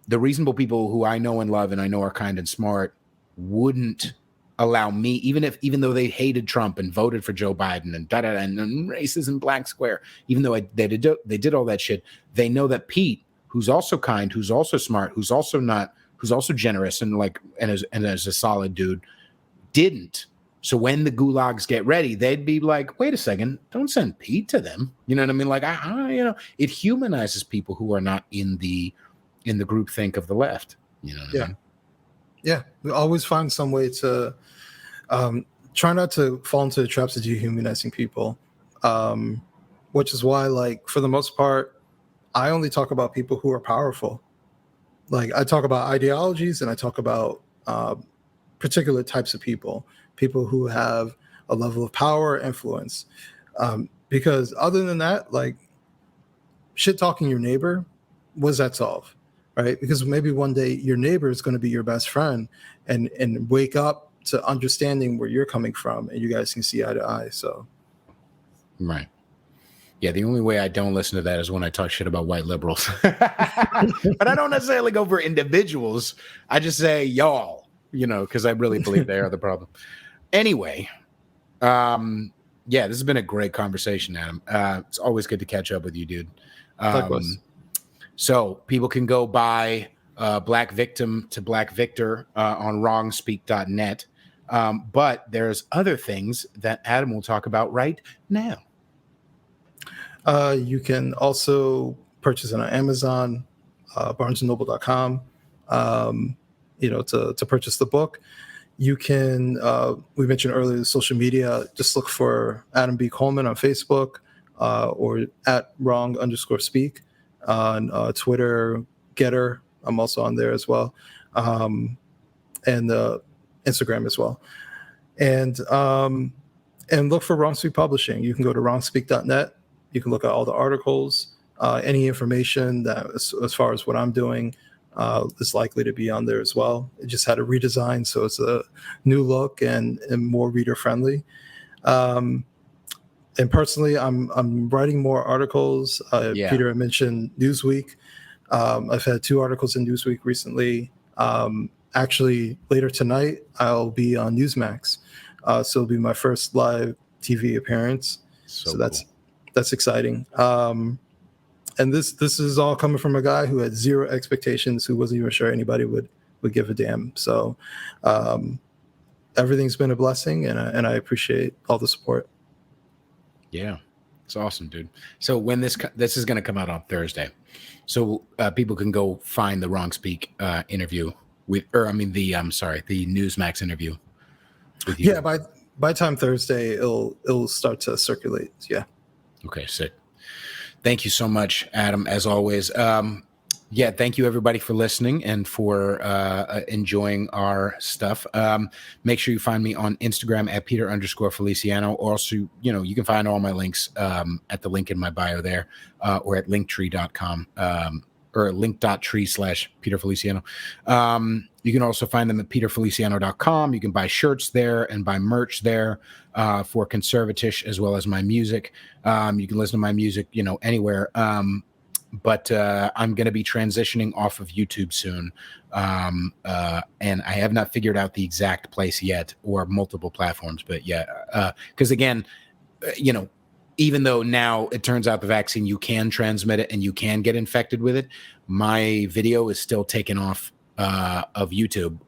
the reasonable people who I know and love and I know are kind and smart wouldn't allow me, even though they hated Trump and voted for Joe Biden and and racism, black square, even though they did all that shit, they know that Pete, who's also kind, who's also smart, who's also generous and is a solid dude, didn't So when the gulags get ready, they'd be like, wait a second, don't send Pete to them. You know what I mean? Like, it humanizes people who are not in the groupthink of the left. You know what I mean? Yeah. We always find some way to try not to fall into the traps of dehumanizing people. Which is why, like, for the most part, I only talk about people who are powerful. Like, I talk about ideologies and I talk about particular types of people who have a level of power or influence. Because other than that, like, shit talking your neighbor, what does that solve? Right? Because maybe one day your neighbor is going to be your best friend and wake up to understanding where you're coming from, and you guys can see eye to eye. So, right. Yeah, the only way I don't listen to that is when I talk shit about white liberals. But I don't necessarily go for individuals. I just say y'all, because I really believe they are the problem. Anyway, yeah, this has been a great conversation, Adam. It's always good to catch up with you, dude. likewise. So people can go buy Black Victim to Black Victor on wrongspeak.net. But there's other things that Adam will talk about right now. You can also purchase it on Amazon, barnesandnoble.com, to purchase the book. You can, we mentioned earlier, social media, just look for Adam B. Coleman on Facebook or at wrong_speak on Twitter, Getter. I'm also on there as well. And Instagram as well. And look for Wrong Speak Publishing. You can go to wrongspeak.net. You can look at all the articles, any information that, as far as what I'm doing, is likely to be on there as well. It just had a redesign, so it's a new look and more reader friendly. And personally, I'm writing more articles. Peter had mentioned Newsweek. I've had 2 articles in Newsweek recently. Actually, later tonight, I'll be on Newsmax. So it'll be my first live TV appearance. So that's exciting. And this is all coming from a guy who had 0 expectations, who wasn't even sure anybody would give a damn. So everything's been a blessing, and I appreciate all the support. Yeah, it's awesome, dude. So when this is going to come out on Thursday, so people can go find the Wrong Speak interview the Newsmax interview with you. Yeah, by time Thursday, it'll start to circulate. Yeah. Okay, sick. Thank you so much, Adam, as always. Thank you, everybody, for listening and for enjoying our stuff. Make sure you find me on Instagram at Peter_Feliciano. Also, you can find all my links at the link in my bio there or at linktree.com or link.tree/Peter Feliciano. You can also find them at peterfeliciano.com. You can buy shirts there and buy merch there for Conservatish, as well as my music. You can listen to my music, anywhere. But I'm going to be transitioning off of YouTube soon. And I have not figured out the exact place yet, or multiple platforms. But yeah, because again, even though now it turns out the vaccine, you can transmit it and you can get infected with it, my video is still taken off of YouTube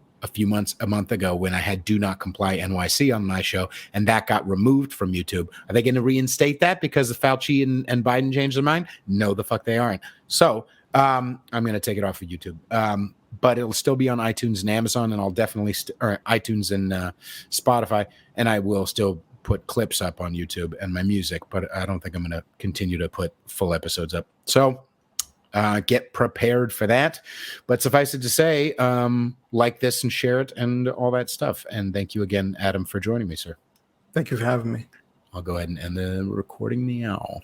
a month ago when I had Do Not Comply NYC on my show, and that got removed from YouTube. Are they going to reinstate that because of Fauci and Biden changed their mind? No, the fuck they aren't. So I'm going to take it off of YouTube. But it'll still be on iTunes and Amazon, and I'll definitely or iTunes and Spotify, and I will still put clips up on YouTube and my music, but I don't think I'm going to continue to put full episodes up. So get prepared for that. But suffice it to say, like this and share it and all that stuff. And thank you again, Adam, for joining me, sir. Thank you for having me. I'll go ahead and end the recording now.